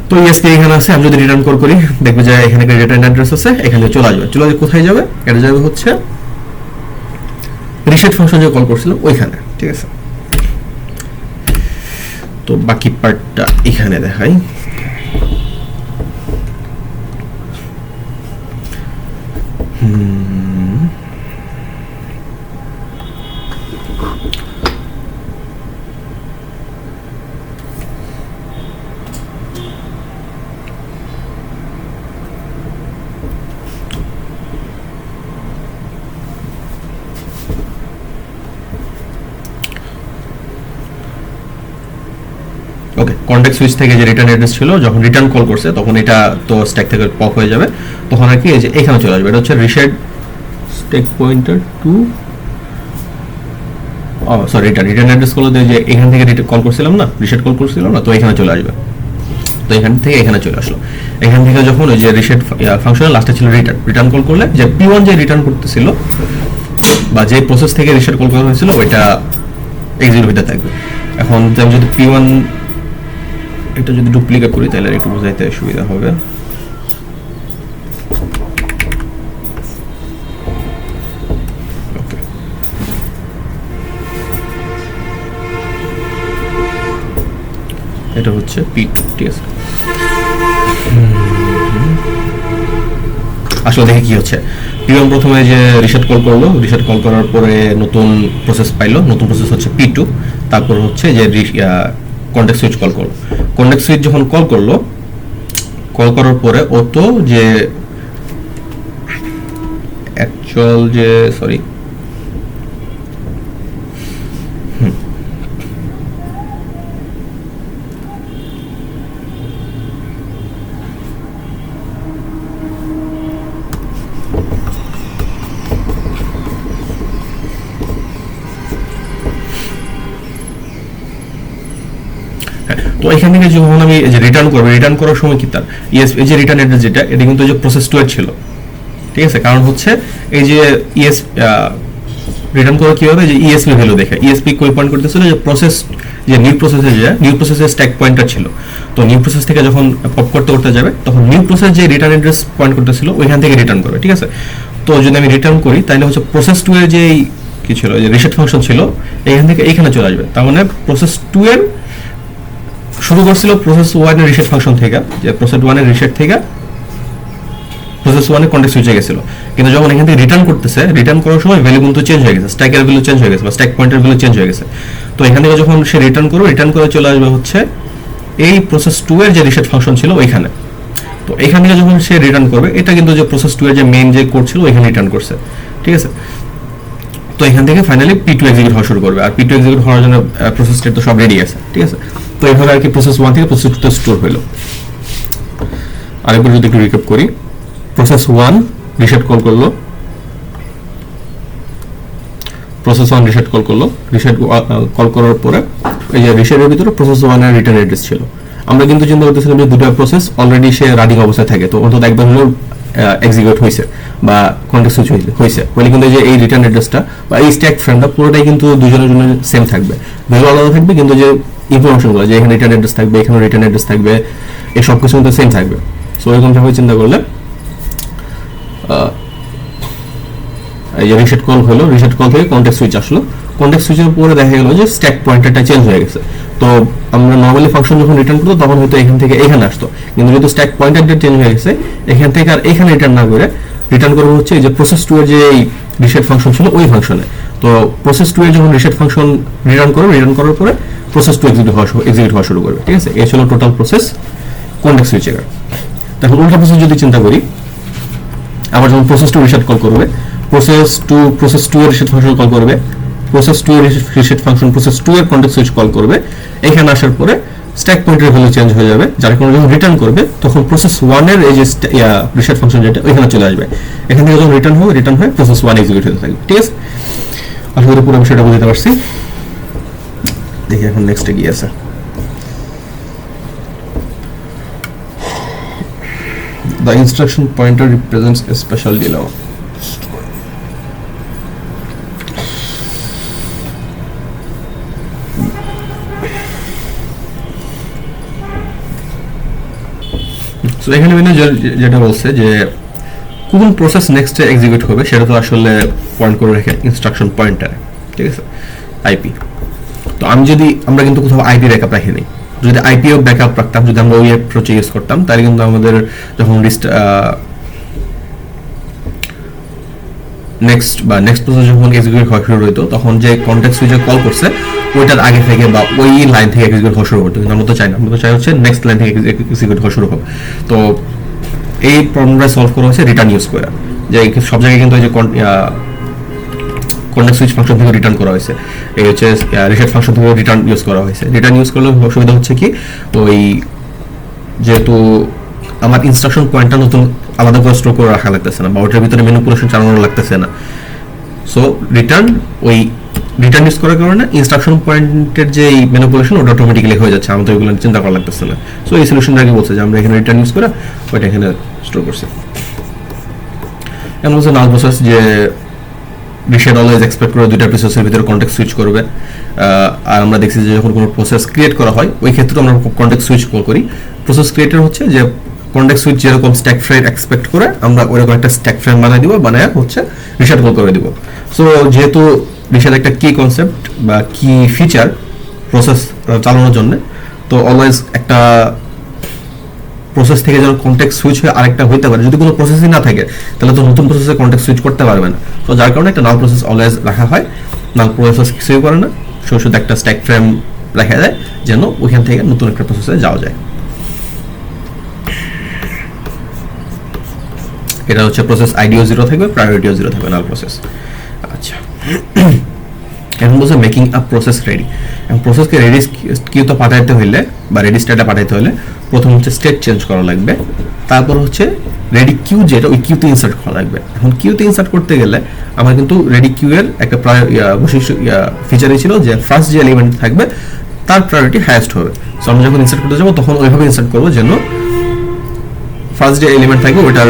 তো ইএসপি এখানে আছে, আমি যদি রিটার্ন কল করি দেখবে যে এখানে রিটার্ন অ্যাড্রেস আছে, এখানে চলে আসবে। চলে আসবে কোথায় যাবে? এটা যাবে হচ্ছে রিসেট ফাংশন যে কল করছিলাম ওইখানে, ঠিক আছে। তো বাকি পার্টটা এখানে দেখাই। ওকে, কন্টেক্সট সুইচ থেকে যে রিটার্ন অ্যাড্রেস ছিল, যখন রিটার্ন কল করছে তখন এটা তো স্ট্যাক থেকে পপ হয়ে যাবে, তখন আর কি এই যে এখানে চলে আসবে। এটা হচ্ছে reset stack pointer two sorry return address করলে যে এখান থেকে কল করছিলাম না, রিসেট কল করছিলাম না, তো এখানে চলে আসবে। তো এখান থেকে এখানে চলে আসলো। এখান থেকে যখন ওই যে রিসেট ফাংশনের লাস্টে ছিল রিটার্ন কল করলে যে P1 যে রিটার্ন করতেছিল বা যে প্রসেস থেকে রিসেট কল করা হয়েছিল ওইটা এক্সিকিউট হতে থাকবে। এখন আমি যদি P1 এটা যদি ডুপ্লিকেট করি তাহলে একটু বোঝাইতে সুবিধা হবে। এটা হচ্ছে P2, ঠিক আছে। আসলে দেখে কি হচ্ছে, P1 প্রথমে যে রিসেট কল করলো, রিসেট কল করার পরে নতুন প্রসেস পাইলো, নতুন প্রসেস হচ্ছে P2। তারপর হচ্ছে যে কন্টেক্সট সুইচ কল করলো। কন্টেক্সট সুইচ যখন কল করলো, কল করার পরে ও তো যে অ্যাকচুয়াল যে সরি তো এখান থেকে যখন আমি যে রিটার্ন করবো, রিটার্ন করার সময় কি তার ইএসপি এই যে রিটার্ন অ্যাড্রেস যেটা, এটা কিন্তু যে প্রসেস 2 এর ছিল, ঠিক আছে। কারণ হচ্ছে এই যে রিটার্ন করা কি হবে, যে ইএসপি ভ্যালু দেখে, ইএসপি কই পয়েন্ট করতেছিল যে প্রসেস, যে নিউ প্রসেসের স্ট্যাক পয়েন্টার ছিল। তো নিউ প্রসেস থেকে যখন পপ করতে করতে যাবে তখন নিউ প্রসেস যে রিটার্ন অ্যাড্রেস পয়েন্ট করতেছিল ওইখান থেকে রিটার্ন করবে, ঠিক আছে। তো যদি আমি রিটার্ন করি তাহলে হচ্ছে প্রসেস 2 এর যে কি ছিল, যে রিসেট ফাংশন ছিল, এখান থেকে এইখানে চলে আসবে। তার মানে প্রসেস 2 এর শুরু করছিল প্রসেস 1 এর রিসেট ফাংশন থেকে, যে প্রসেস 1 এর রিসেট থেকে প্রসেস 1 এর কন্টেক্সট সুইচে গেছিল। কিন্তু যখন এখান থেকে রিটার্ন করতেছে, রিটার্ন করার সময় ভ্যালু কিন্তু চেঞ্জ হয়ে গেছে, স্ট্যাকের ভ্যালু চেঞ্জ হয়ে গেছে বা স্ট্যাক পয়েন্টার ভ্যালু চেঞ্জ হয়ে গেছে। তো এখান থেকে যখন সে রিটার্ন করবে, রিটার্ন করে চলে আসবে হচ্ছে এই প্রসেস 2 এর যে রিসেট ফাংশন ছিল ওইখানে। তো এখান থেকে যখন সে রিটার্ন করবে, এটা কিন্তু যে প্রসেস 2 এর যে মেইন যে কোড ছিল ওইখানে রিটার্ন করছে, ঠিক আছে। তো এখান থেকে ফাইনালি P2 এক্সিকিউট হওয়া শুরু করবে। আর P2 এক্সিকিউট হওয়ার জন্য প্রসেস স্টেট তো সব রেডি আছে, ঠিক আছে। তো এইভাবে আর কি প্রসেস 1 থেকে প্রসেস 2 তে স্টোর হলো। আরেকবার যদি একটু রিক্যাপ করি, প্রসেস 1 রিসেট কল করলো, প্রসেস 1 রিসেট কল করলো, রিসেট কল করার পরে এই যে রিসেটের ভিতরে প্রসেস 1 এর রিটার্ন অ্যাড্রেস ছিল। আমরা কিন্তু চিন্তা করতেছিলাম যে দুটো প্রসেস অলরেডি সে রানিং অবস্থায় থাকে, তো অন্তত একবার হলেও এক্সিকিউট হয়েছে বা কন্টেক্সট সুইচ হয়েছে, বলে কিন্তু যে এই রিটার্ন অ্যাড্রেসটা বা এই স্ট্যাক ফ্রেমটা পুরোটাই কিন্তু দুজনের জন্য সেম থাকবে, ভ্যালু আলাদা থাকবে, কিন্তু যে ইনফরমেশনগুলো যে এখানে রিটার্ন অ্যাড্রেস থাকবে, এখানে রিটার্ন অ্যাড্রেস থাকবে, এই সব কিছু কিন্তু সেম থাকবে। সো এরকমভাবে চিন্তা করলে এই যে রিসেট কল হলো, রিসেট কল থেকে কন্টেক্সট সুইচ আসলো, কন্টেক্সট সুইচের পরে দেখা গেল যে স্ট্যাক পয়েন্টারটা চেঞ্জ হয়ে গেছে। তো আমরা নর্মালি ফাংশন যখন রিটার্ন করতো তখন হয়তো এখান থেকে এখানে আসতো, কিন্তু যেহেতু স্ট্যাক পয়েন্টারটা চেঞ্জ হয়ে গেছে, এখান থেকে আর এখানে রিটার্ন না করে রিটার্ন করবো হচ্ছে এই যে প্রসেস 2 এর যে রিসেট ফাংশন ছিল ওই ফাংশনে। তো প্রসেস 2 এর যখন রিসেট ফাংশন রিটার্ন করবে, রিটার্ন করার পরে প্রসেস 2 এক্সিকিউট হওয়া শুরু করবে, ঠিক আছে। এই ছিল টোটাল প্রসেস কন্টেক্সট সুইচের। তারপর উল্টা প্রসেস যদি চিন্তা করি, আবার যখন প্রসেস 2 রিসেট কল করবে, প্রসেস 2 এর রিসেট ফাংশন কল করবে, প্রসেস 2 এর রিসেট ফাংশন প্রসেস 2 এর কনটেক্সট সুইচ কল করবে। এখানে আসার পরে স্ট্যাক পয়েন্টার ভ্যালু চেঞ্জ হয়ে যাবে, যার কারণে যখন রিটার্ন করবে তখন প্রসেস 1 এর এই যে রিসেট ফাংশন যেটা ওইখানে চলে আসবে। এখান থেকে যখন রিটার্ন হয়ে প্রসেস 1 এক্সিকিউট হতে থাকবে। ঠিক আছে, আশা করি পুরো বিষয়টা বুঝতে পারছি। দেখি এখন নেক্সটে কি আছে। The instruction pointer represents a special dilemma. So এখানে যেটা বলছে যে কোন প্রসেস নেক্সট এক্সিকিউট হবে সেটা তো আসলে পয়েন্ট করে রাখে ইনস্ট্রাকশন পয়েন্টারে। ঠিক আছে, আইপি। তো আমরা কিন্তু কোথাও আইপি ব্যাকআপ রাখিনি। যদি আইপিও ব্যাকআপ রাখতাম, যদি আমরা ওই অ্যাপ্রোচ ইউজ করতাম, তাহলে কিন্তু আমাদের যখন নেক্সট প্রসেস যখন এক্সিকিউট হওয়া শুরু হইতো তখন যে কনটেক্সট সুইচে কল করছে ওইটার আগে থেকে বা ওই লাইন থেকে এক্সিকিউট হওয়া শুরু হতো। কিন্তু আমরা তো চাই না, আমরা তো চাই হচ্ছে নেক্সট লাইন থেকে এক্সিকিউট হওয়া শুরু হোক। তো এই প্রবলেমটা সলভ করা হয়েছে রিটার্ন ইউজ করে, যে সব জায়গায় কিন্তু ওই যে কনটেক্সট সুইচ ফাংশন থেকে রিটার্ন করা হয়েছে, এই হচ্ছে রিসেট ফাংশন থেকে রিটার্ন ইউজ করা হয়েছে। রিটার্ন ইউজ করলে অসুবিধা হচ্ছে কি, ওই যেহেতু আমার ইনস্ট্রাকশন পয়েন্টটা নতুন আলাদা করে স্টোর করে রাখা লাগতেছে না, বা ওটার ভিতরে ম্যানিপুলেশন চালানো লাগতেছে না। সো রিটার্ন ইউজ করার কারণে ইনস্ট্রাকশন পয়েন্টের যে ম্যানিপুলেশন ওটা অটোমেটিক্যালি হয়ে যাচ্ছে, আমাদের ওইগুলো চিন্তা করা লাগতেছে না। সো এই সলিউশনটা আগে বলছে যে আমরা এখানে রিটার্ন ইউজ করে ওইটা এখানে স্টোর করছি। এমন হচ্ছে নাল প্রসেস যে রিসেট অলওয়েজ এক্সপেক্ট করে দুইটা প্রসেসের ভিতরে কনটেক্সট সুইচ করবে। আর আমরা দেখছি যে যখন কোনো প্রসেস ক্রিয়েট করা হয় ওই ক্ষেত্রে আমরা কনটেক্সট সুইচ কল করি। প্রসেস ক্রিয়েটর হচ্ছে যে কনটেক্সট সুইচ যেরকম স্ট্যাক ফ্রেম এক্সপেক্ট করে আমরা ওইরকম একটা স্ট্যাক ফ্রেম বানায় হচ্ছে রিসেট কল করে দিব। সো যেহেতু রিসেট একটা কি কনসেপ্ট বা কি ফিচার প্রসেস চালানোর জন্য, তো অলওয়েজ একটা প্রসেস থেকে যেন কনটেক্সট সুইচ হয়ে আরেকটা হইতে পারে। যদি কোনো প্রসেসই না থাকে তাহলে তো নতুন প্রসেসে কনটেক্সট সুইচ করতে পারবে না। তো যার কারণে একটা নাল প্রসেস অলওয়েজ রাখা হয়। নাল প্রসেস কিছুই করে না, শুধু একটা স্ট্যাক ফ্রেম রাখা যায় যেন ওইখান থেকে নতুন একটা প্রসেসে যাওয়া যায়। এটা হচ্ছে প্রসেস আইডিও 0 থাকবে, প্রায়োরিটিও 0 থাকবে, নাল প্রসেস। আচ্ছা, এখন বলছে মেকিং আ প্রসেস রেডি। এবং প্রসেসকে রেডি কিউতে পাঠাইতে হইলে বা রেডি স্টেটে পাঠাইতে হলে প্রথম হচ্ছে স্টেট চেঞ্জ করা লাগবে, তারপর হচ্ছে রেডি কিউ যেটা ওই কিউতে ইনসার্ট করা লাগবে। এখন কিউতে ইনসার্ট করতে গেলে আমার কিন্তু রেডি কিউ এর একটা বৈশিষ্ট্য ফিচারই ছিল যে ফার্স্ট যে এলিমেন্ট থাকবে তার প্রায়োরিটি হাইয়েস্ট হবে। সো আমরা যখন ইনসার্ট করতে যাবো তখন ওইভাবে ইনসার্ট করবো যেন ফার্স্ট যে এলিমেন্ট থাকবে ওইটার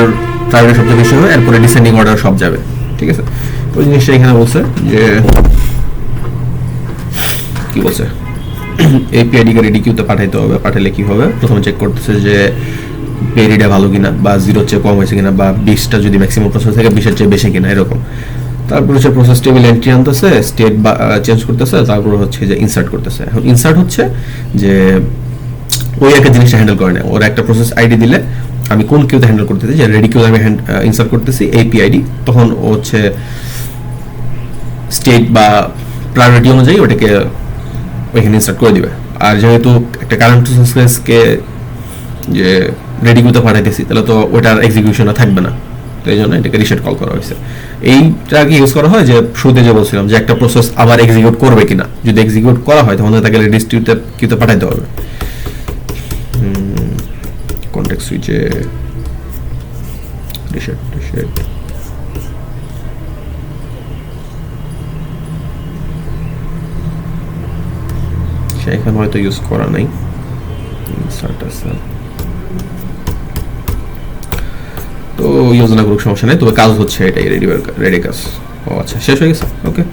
প্রায়োরিটি সবচেয়ে বেশি হবে, এরপরে ডিসেন্ডিং অর্ডার সব যাবে। ঠিক আছে, তো ওই জিনিসটা এখানে বলছে যে কি বলছে এপিআইডি কে রেডি কিউতে পাঠাইতে হবে। পাঠালে কি হবে, প্রথমে চেক করতেছে যে পেরিটা ভালো কিনা, বা 0 চেয়ে কম হয়েছে কিনা, বা 20টা যদি ম্যাক্সিমাম প্রসেস থেকে 20-এর চেয়ে বেশি কিনা, এরকম। তারপর হচ্ছে প্রসেস টেবিল এন্ট্রি আনতেছে, স্টেট বা চেঞ্জ করতেছে, তারপর হচ্ছে যে ইনসার্ট করতেছে। এখন ইনসার্ট হচ্ছে যে ওই একটা জিনিসটা হ্যান্ডেল করে নেয়। ওরা একটা প্রসেস আইডি দিলে আমি কোন কিউতে হ্যান্ডেল করতেছি, যে রেডি কিউতে আমি ইনসার্ট করতেছি এপিআইডি, তখন ও হচ্ছে স্টেট বা প্রায়োরিটি অনুযায়ী ওটাকে ওইখানে ইনসার্ট করে দিবে। আর যেহেতু একটা কারেন্ট প্রসেসকে যে রেডি কিউতে পাঠাইতেছি তাহলে তো ওটার এক্সিকিউশনে থাকবে না, তো এই জন্য এটাকে রিসেট কল করা হয়েছে। এইটাকে ইউজ করা হয় যে শুরুতে যে বলছিলাম যে একটা প্রসেস আবার এক্সিকিউট করবে কিনা, যদি এক্সিকিউট করা হয় তখন তাকে রেডি কিউতে পাঠাইতে হবে। কনটেক্সট সুইচে রিসেট এখানে হয়তো ইউজ করা নাই, ইনসার্ট আছে, তো ইউজ না করুক সমস্যা নেই, তবে কাজ হচ্ছে এটাই রেডি কাজ। ও আচ্ছা, শেষ হয়ে গেছে, ওকে।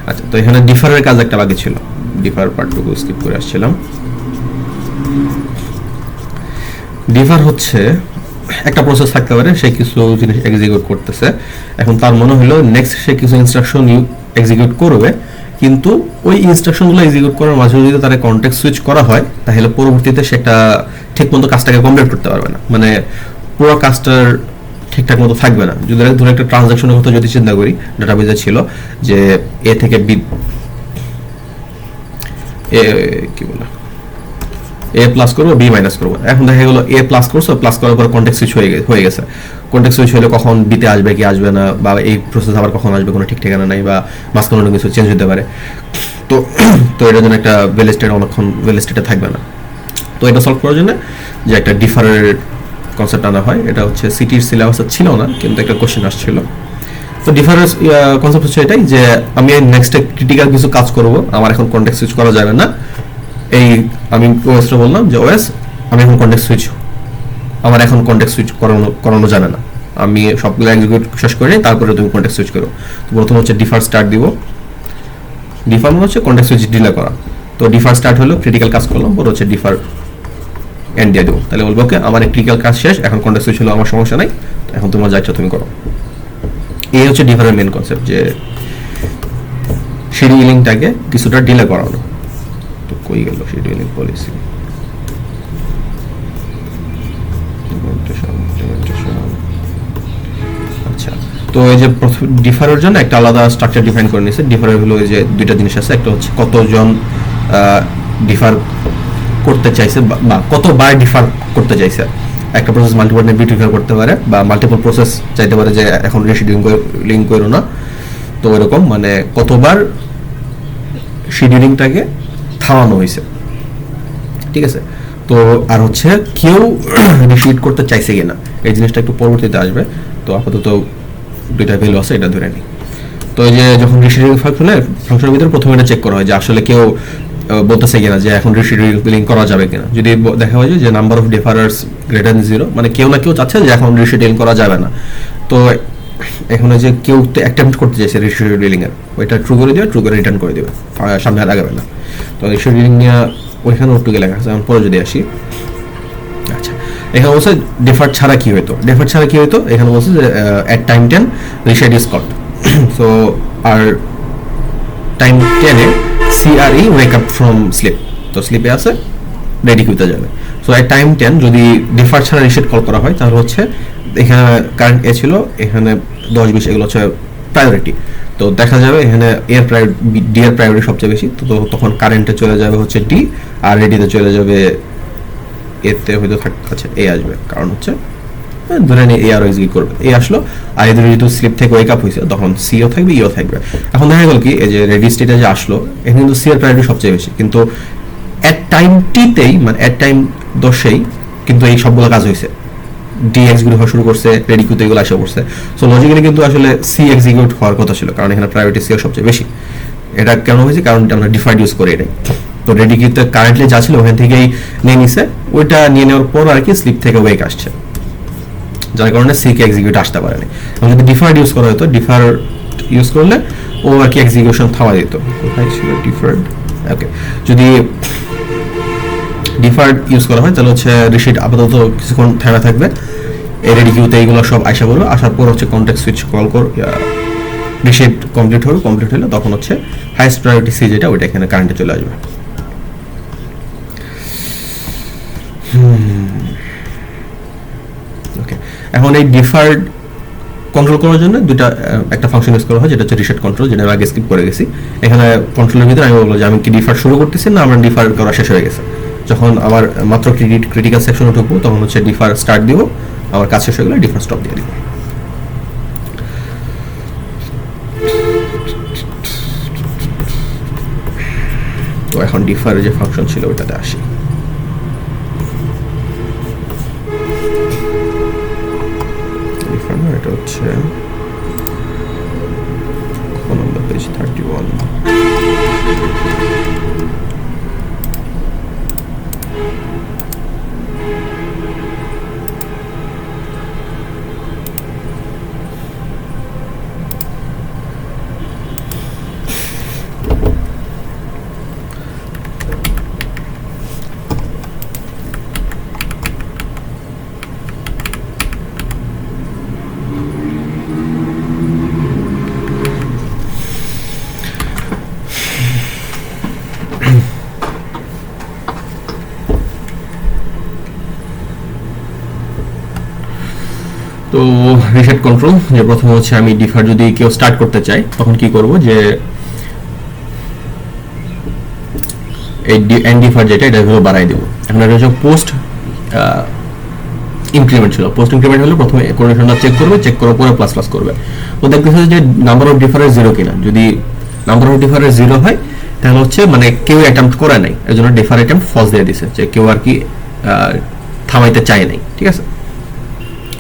আচ্ছা, তো এখানে ডিফারের কাজ একটা বাকি ছিল, ডিফার পার্টটুকু স্কিপ করে আসছিলাম। ডিফার হচ্ছে একটা প্রসেস থাকতে পারে, সে কিছু জিনিস এক্সিকিউট করতেছে, এখন তার মনে হলো নেক্সট সে কিছু ইনস্ট্রাকশন এক্সিকিউট করবে, কিন্তু ওই ইনস্ট্রাকশনগুলো এক্সিকিউট করার মাঝে যদি তার কনটেক্সট সুইচ করা হয় তাহলে পরবর্তীতে সেটা ঠিকমতো কাজটাকে কমপ্লিট করতে পারবে না, মানে পুরো কাজটার ঠিকঠাক মতো থাকবে না। যদি ধরে একটা ট্রানজাকশনের কথা যদি চিন্তা করি, ডাটাবেজে ছিল যে এ থেকে বি, কি বলে এ প্লাস করবো বি মাইনাস করবো। এখন দেখা গেলো এ প্লাস করছো, প্লাস করার পর কন্টেক্সট সুইচ হয়ে গেছে। কন্টেক্সট সুইচ হলে কখন বিতে আসবে কি আসবে না, বা এই প্রসেস আবার কখন আসবে কোনো ঠিক ঠিকানা নাই, বা মাঝখানে অনেক কিছু চেঞ্জ হতে পারে। তো তো এটার জন্য একটা ভেল স্টেট অনেকক্ষণ ভেল স্টেটে থাকবে না। তো এটা সলভ করার জন্য যে একটা ডিফারের কনসেপ্ট আনা হয়, এটা হচ্ছে সিটির সিলেবাসে ছিল না কিন্তু একটা কোশ্চেন আসছিল। তো ডিফারেন্স কনসেপ্ট হচ্ছে এটাই যে আমি নেক্সট ক্রিটিক্যাল কিছু কাজ করব, আমার এখন কন্টেক্সট সুইচ করা যাবে না। এই আমি ওএসটা বললাম যে ওএস আমি এখন কন্টেক্সট সুইচ, আমার এখন কন্টেক্সট সুইচ করানো যাবে না, আমি সবগুলো এক্সিকিউট শেষ করে নিই, তারপরে তুমি কন্টেক্সট সুইচ করো। তো প্রথম হচ্ছে ডিফার স্টার্ট দিব, ডিফার মানে হচ্ছে কন্টেক্সট সুইচ ডিলে করা। তো ডিফার স্টার্ট হলো ক্রিটিক্যাল কাজ করলাম, পরে হচ্ছে ডিফার এন্ড দিয়ে দেবো। তাহলে বলবো ওকে আমার ক্রিটিক্যাল কাজ শেষ, এখন কন্টেক্সট সুইচ হলো, আমার সমস্যা নাই, এখন তোমার যা ইচ্ছা তুমি করো। এই হচ্ছে ডিফারের মেন কনসেপ্ট, যে শিডিউলিংটাকে কিছুটা ডিলে করানো। তো কই গেল শিডিউলিং পলিসি, আচ্ছা। তো এই যে ডিফারের জন্য একটা আলাদা স্ট্রাকচার ডিফাইন করে নিয়েছে। ডিফারের হলো এই যে দুইটা জিনিস আছে, একটা হচ্ছে কতজন ডিফার করতে চাইছে বা কতবার ডিফার করতে চাইছে। একটা প্রসেস মাল্টিপল নেট ডিফার করতে পারে, বা মাল্টিপল প্রসেস চাইতে পারে যে এখন রিশিডিউলিং করো না। তো এরকম মানে কতবার শিডিউলিংটাকে থামানো হয়েছে, ঠিক আছে। তো আর হচ্ছে কেউ রিশিড করতে চাইছে কিনা, এই জিনিসটা একটু পরবর্তীতে আসবে। তো আপাতত দুইটা ভ্যালু আছে, এটা ধরে নিই। তো এই যে যখন রিশিডিউলিং ফাংশনের ভিতরে প্রথমে এটা চেক করা হয় যে আসলে কেউ বলতেছে কিনা যে এখন রিশিডিউলিং করা যাবে কিনা। যদি দেখা হয় যে নাম্বার অফ ডিফারার্স গ্রেটার দেন 0, মানে কেউ না কেউ চাচ্ছে যে এখন রিশিডিউলিং করা যাবে না। তো এখানে যে কেউ অ্যাটেম্প্ট করতে চাইছে রিশিডিউলিং এর, ওইটা ট্রু করে দিবে, ট্রু করে রিটার্ন করে দিবে, সামনে আর আগাবে না। তো রিশিডিউলিং নিয়ে ওইখানে ওটুকে লেখা আছে। আমি পরে যদি আসি, আচ্ছা এখানে বলছে ডিফার ছাড়া কি হইতো, ডিফার ছাড়া কি হইতো, এখানে বলছে যে at time 10 resched is called. So আর টাইম 10 এ CRE wake up from sleep, তো স্লিপে আছে রেডি হইতে যাবে। সো এট টাইম 10 যদি ডিফার ছাড়া রিশিড কল করা হয় তাহলে হচ্ছে এখানে কারেন্ট এ ছিল, এখানে 10-20 এগুলো হচ্ছে প্রায়োরিটি। তো দেখা যাবে এখানে এর ডি এর প্রায়োরিটি সবচেয়ে বেশি, তো তখন কারেন্টে চলে যাবে হচ্ছে ডি, আর রেডিতে চলে যাবে এতে হয়তো আচ্ছা এ আসবে, কারণ হচ্ছে ধরে নিয়ে এ আরও এক্সিকিউট করবে, এ আসলো। আর এদের যেহেতু স্লিপ থেকে ওয়েক আপ হয়েছে তখন সিও থাকবে, ইও থাকবে। এখন দেখা গেল কি এই যে রেডি স্টেটে যে আসলো, এখানে কিন্তু সি এর প্রায়োরিটি সবচেয়ে বেশি, কিন্তু এট টাইম টিতেই মানে এট টাইম 10-এই কিন্তু এই সবগুলো কাজ হয়েছে, ডি এক্সিকিউট হওয়া শুরু করছে, রেডি কিউতে এগুলো আসা পড়ছে। সো লজিক্যালি কিন্তু আসলে সি এক্সিকিউট হওয়ার কথা ছিল, কারণ এখানে প্রায়োরিটি সি এর সবচেয়ে বেশি। এটা কেন হয়েছে, কারণ আমরা ডিফাইড ইউজ করি এটাই। তো রেডি কিউতে কারেন্টলি যা ছিল ওখান থেকেই নিয়ে নিছে, ওইটা নিয়ে নেওয়ার পর আর কি স্লিপ থেকে ওয়েক আসছে, যার কারণে সি কে এক্সিকিউট আসতে পারেনি। এবং যদি ডিফার্ড ইউজ করা হতো, ডিফার ইউজ করলে ও আর কি এক্সিকিউশন থামা দিত। কোথায় ছিল ডিফার্ড, ওকে। যদি ডিফার্ড ইউজ করা হয় তাহলে হচ্ছে রিশিড আপাতত কিছুক্ষণ থেমে থাকবে, এই রেডি কিউতে এইগুলো সব আশা করবে, আসার পর হচ্ছে কন্টেক্সট সুইচ কল কর, রিশিড কমপ্লিট হবে, কমপ্লিট হলে তখন হচ্ছে হাইয়েস্ট প্রায়োরিটি সি যেটা ওইটা এখানে কারেন্টে চলে আসবে। ওকে, এখন এই ডিফার্ড কন্ট্রোল করার জন্য দুটা একটা ফাংশন ইউজ করা হয়, যেটা হচ্ছে রিসেট কন্ট্রোল, যেটা আমি আগে স্কিপ করে গেছি। এখানে কন্ট্রোলের ভিতরে আমি বলবো যে আমি কি ডিফার শুরু করতেছি না আমার ডিফার করা শেষ হয়ে গেছে। যখন আমার মাত্র ক্রিটিক্যাল সেকশনে ঢুকবো তখন হচ্ছে ডিফার স্টার্ট দিব, আমার কাজ শেষ হয়ে গেলে ডিফার স্টপ দিয়ে দিব। তো এখন ডিফারের যে ফাংশন ছিল ওইটাতে আসি। এটা হচ্ছে নম্বর পেজ 31। তো রিসেট কন্ট্রোল, যে প্রথমে হচ্ছে আমি ডিফার যদি কেউ স্টার্ট করতে চাই তখন কি করব, যে এই এন্ড ডিফার যেটা এটা হলো বাড়াই দেবো। এখন এটা হচ্ছে পোস্ট ইনক্রিমেন্ট ছিল। পোস্ট ইনক্রিমেন্ট হলে প্রথমে কন্ডিশনটা চেক করবে, চেক করার পরে প্লাস প্লাস করবে। তো দেখতেছে যে নাম্বার অফ ডিফারেন্স 0 কিনা। যদি নাম্বার অফ ডিফারেন্স 0 হয় তাহলে হচ্ছে মানে কেউ অ্যাটেম্প্ট করে নাই, এর জন্য ডিফার অ্যাটেম্প্ট ফলস দিয়ে দিছে, যে কেউ আর কি থামাইতে চায় নাই। ঠিক আছে,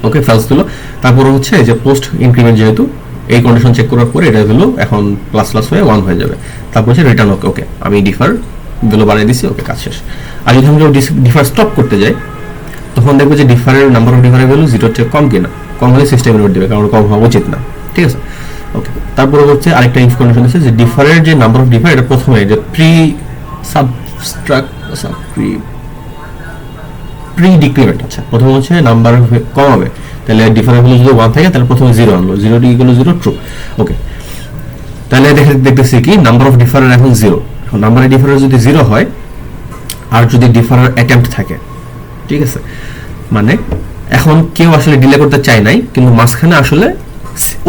ওকে, ফলস দিল। তারপর হচ্ছে যে পোস্ট ইনক্রিমেন্ট যেহেতু এই কন্ডিশন চেক করার পরে এটা হলো এখন প্লাস প্লাস হয়ে 1 হয়ে যাবে। তারপর হচ্ছে রিটার্ন ওকে, ওকে আমি ডিফার ভ্যালু বাড়িয়ে দিছি, ওকে কাজ শেষ। আর যদি আমরা ডিফার স্টপ করতে যাই তখন দেখবো যে ডিফারের নাম্বার অফ ডিফারের ভ্যালু 0 চেয়ে কম কিনা। কম হলে সিস্টেম এরর দিবে, কারণ কম হওয়া উচিত না। ঠিক আছে, ওকে। তারপরে হচ্ছে আরেকটা ইফ কন্ডিশন আছে যে ডিফারের যে নাম্বার অফ ডিফার এটা প্রথমে যে প্রি ডিক্রিমেন্ট, আচ্ছা প্রথমে হচ্ছে নাম্বার কম হবে, তাহলে ডিফারের ভ্যালু যদি 1 থাকে তাহলে প্রথমে 0 আনলো, 0 ইকুয়াল 0 ট্রু, ওকে। তাহলে দেখতেছি কি নাম্বার অফ ডিফারের এখন 0। এখন নাম্বার অফ ডিফারের যদি 0 হয় আর যদি ডিফারের অ্যাটেম্প্ট থাকে, ঠিক আছে, মানে এখন কেউ আসলে ডিলে করতে চায় নাই, কিন্তু মাঝখানে আসলে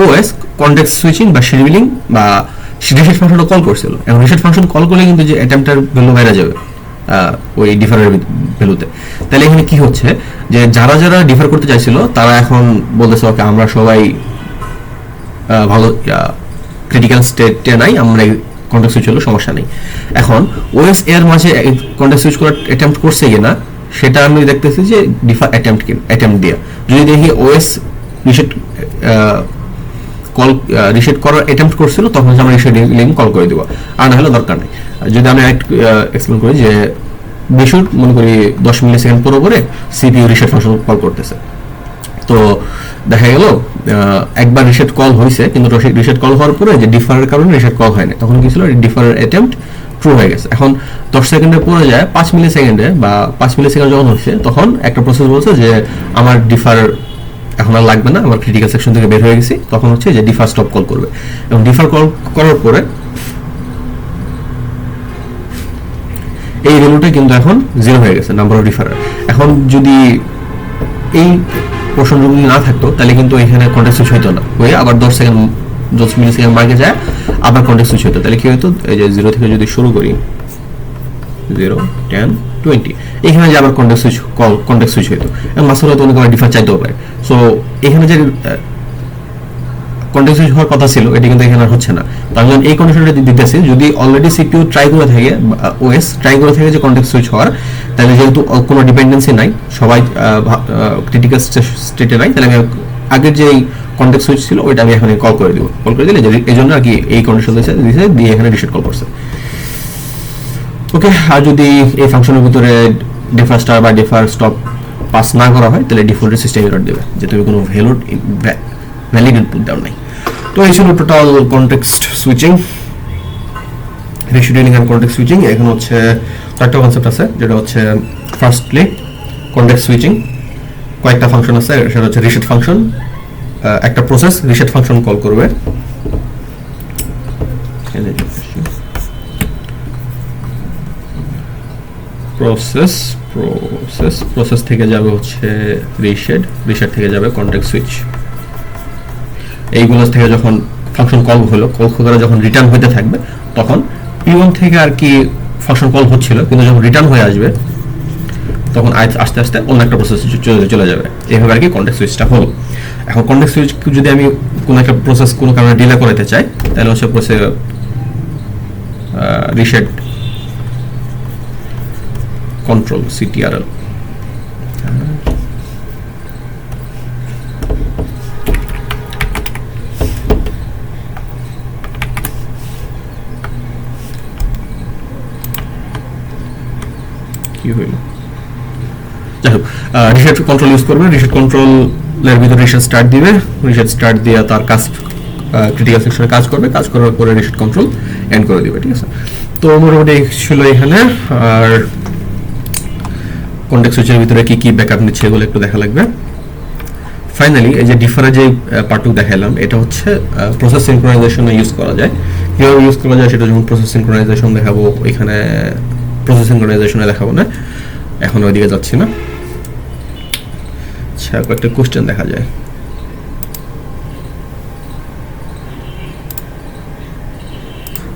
ওএস কনটেক্সট সুইচিং বা শিডিউলিং বা রিসেট ফাংশনটা কল করছিল। এখন রিসেট ফাংশন কল করলে কিন্তু যে অ্যাটেম্পটার ভ্যালু বেড়ে যাবে ওই ডিফারের ভ্যালুতে। তাহলে এখানে কি হচ্ছে যে যারা যারা ডিফার করতে চাইছিল তারা এখন বলতেছে ওকে আমরা সবাই ভালো ক্রিটিক্যাল স্টেটে নাই, আমরা কনটেক্সট সুইচ হলো সমস্যা নেই। এখন ওএস এর মাঝে কনটেক্সট সুইচ করার অ্যাটেম্প্ট করছে কিনা সেটা আমি দেখতেছি যে ডিফার অ্যাটেম্প্ট দিয়ে। যদি দেখি ওএস রিসেট করার অ্যাটেম্প্ট করছিল তখন আমরা রিসেডিউলিং কল করে দেবো, আর না হলে দরকার নেই। যদি আমি এক্সপ্লেন করি যে বিশুট মনে করি 10 মিলি সেকেন্ড পরে সিপিইউ রিসেট ফাংশন কল করতেছে, তো দেখা গেল একবার রিসেট কল হয়েছে, কিন্তু রিসেট কল হওয়ার পরে যে ডিফারের কারণে রিসেট কল হয় না, তখন কি ছিল ডিফারের অ্যাটেম্প্ট ট্রু হয়ে গেছে। এখন 10 সেকেন্ডে পরে যায় 5 মিলি সেকেন্ডে বা 5 মিলি সেকেন্ড যখন হচ্ছে তখন একটা প্রসেস বলছে যে আমার ডিফার এখন আর লাগবে না, আমার ক্রিটিক্যাল সেকশন থেকে বের হয়ে গেছি, তখন হচ্ছে যে ডিফার স্টপ কল করবে। এবং ডিফার কল করার পরে এই ভ্যালুটা কিন্তু এখন 0 হয়ে গেছে নাম্বার অফ ডিফারের। এখন যদি এই পোর্শন যদি না থাকতো তাহলে কিন্তু এখানে কন্টেক্সট সুইচ হইতো না, হয়ে আবার 10 মিলি সেকেন্ড মার্কে যায় আবার কন্টেক্সট সুইচ হতো। তাহলে কি হতো, এই যে 0 থেকে যদি শুরু করি 0, 10, 20 এখানে যে আবার কন্টেক্সট সুইচ হইতো, এবং মাসুল হয়তো অনেক ডিফার চাইতেও পারে। সো এখানে যে কন্টেক্সট সুইচ হওয়ার কথা ছিল এটা কিন্তু এখানে হচ্ছে না। তার জন্য এই কন্ডিশনটা দিতেছি যদি অলরেডি সিপিইউ ট্রাই করে থাকে, ওএস ট্রাই করে থাকে যে কন্টেক্সট সুইচ হওয়ার, তাহলে যেহেতু কোনো ডিপেন্ডেন্সি নাই, সবাই ক্রিটিক্যাল স্টেটে নাই, তাহলে আমি আগের যে কন্টেক্সট সুইচ ছিল ওইটা আমি এখানে কল করে দিব। কল করে দিলে এই জন্য আর কি এই কন্ডিশন দিয়েছে দিয়ে এখানে রিসেট কল করছে, ওকে। আর যদি এই ফাংশনের ভিতরে ডিফার স্টার বা ডিফার স্টপ পাস না করা হয় তাহলে ডিফল্ট সিস্টেম এরর দেবে যে তুমি কোনো ভ্যালিড ইনপুট দাও নাই। তো এই ছিল total context switching, rescheduling and context switching. এখন হচ্ছে কয়েকটা কনসেপ্ট আছে, যেটা হচ্ছে ফার্স্টলি কনটেক্সট সুইচিং কয়েকটা ফাংশন আছে, সেটা হচ্ছে রিসেট ফাংশন। একটা প্রসেস রিসেট ফাংশন কল করবে, প্রসেস থেকে যাবে হচ্ছে রিসেট থেকে যাবে কনটেক্সট সুইচ। এইগুলো থেকে যখন ফাংশন কল হলো, কল করে যখন রিটার্ন হতে থাকবে তখন P1 থেকে আর কি ফাংশন কল হচ্ছিল, কিন্তু যখন রিটার্ন হয়ে আসবে তখন আস্তে আস্তে অন্য একটা প্রসেস চলে যাবে। এইভাবে আর কি কনটেক্সট সুইচটা হলো। এখন কনটেক্সট সুইচ যদি আমি কোনো একটা প্রসেস কোনো কারণে ডিলে করাতে চাই তাহলে হচ্ছে রিসেট কন্ট্রোল CTRL, কি হইল, যাই হোক রিসেট কন্ট্রোল ইউজ করবে। রিসেট কন্ট্রোলের ভিতরে রিসেট স্টার্ট দিবে, রিসেট স্টার্ট দিয়ে তার কাজ ক্রিটিক্যাল সেকশনে কাজ করবে, কাজ করার পরে রিসেট কন্ট্রোল এন্ড করে দিবে, ঠিক আছে। তো মোটামুটি ছিল এখানে। আর কনটেক্সট সুইচের ভিতরে কি কি ব্যাকআপ নিচ্ছে এগুলো একটু দেখা লাগবে। ফাইনালি এই যে ডিফারের যে পার্টটুকু দেখালাম এটা হচ্ছে প্রসেস সিনক্রোনাইজেশনে ইউজ করা যায়। কীভাবে ইউজ করা যায় সেটা যখন প্রসেস সিনক্রোনাইজেশন দেখাবো, এখানে প্রসেস সিনক্রোনাইজেশনে দেখাবো না, এখন ওইদিকে যাচ্ছি না। আচ্ছা, কয়েকটা কোশ্চেন দেখা যায়।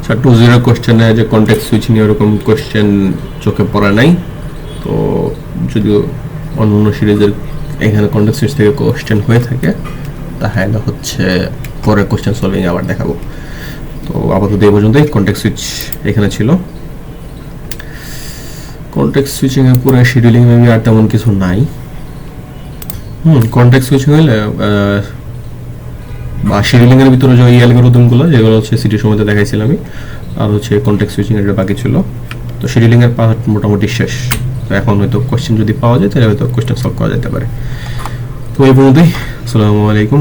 আচ্ছা 2-0 কোশ্চেনে যে কনটেক্সট সুইচ নিয়ে ওরকম কোশ্চেন চোখে পড়া নাই, তো যদিও অন্য সিরিজের এখানে কনটেক্সট সুইচ থেকে কোশ্চেন হয়ে থাকে তাহলে হচ্ছে পরে কোশ্চেন সলভিং আবার দেখাবো। তো আপাতত এই পর্যন্তই কনটেক্সট সুইচ এখানে ছিল। কনটেক্সট সুইচিং এর পুরো শিডিউলিং মেবি আর তেমন কিছু নাই। কনটেক্সট সুইচিং হলে বা শিডিউলিং এর ভিতরে যে অ্যালগরিদমগুলো যেগুলো হচ্ছে সিটি সময়তে দেখাইছিলাম আমি, আর হচ্ছে কনটেক্সট সুইচিং এর বাকি ছিল। তো শিডিউলিং এর পার্ট মোটামুটি শেষ। তো এখন হয়তো কোশ্চেন যদি পাওয়া যায় তাহলে হয়তো কোশ্চেন সলভ করা যেতে পারে। তো এই পর্যন্তই। আসসালামু আলাইকুম।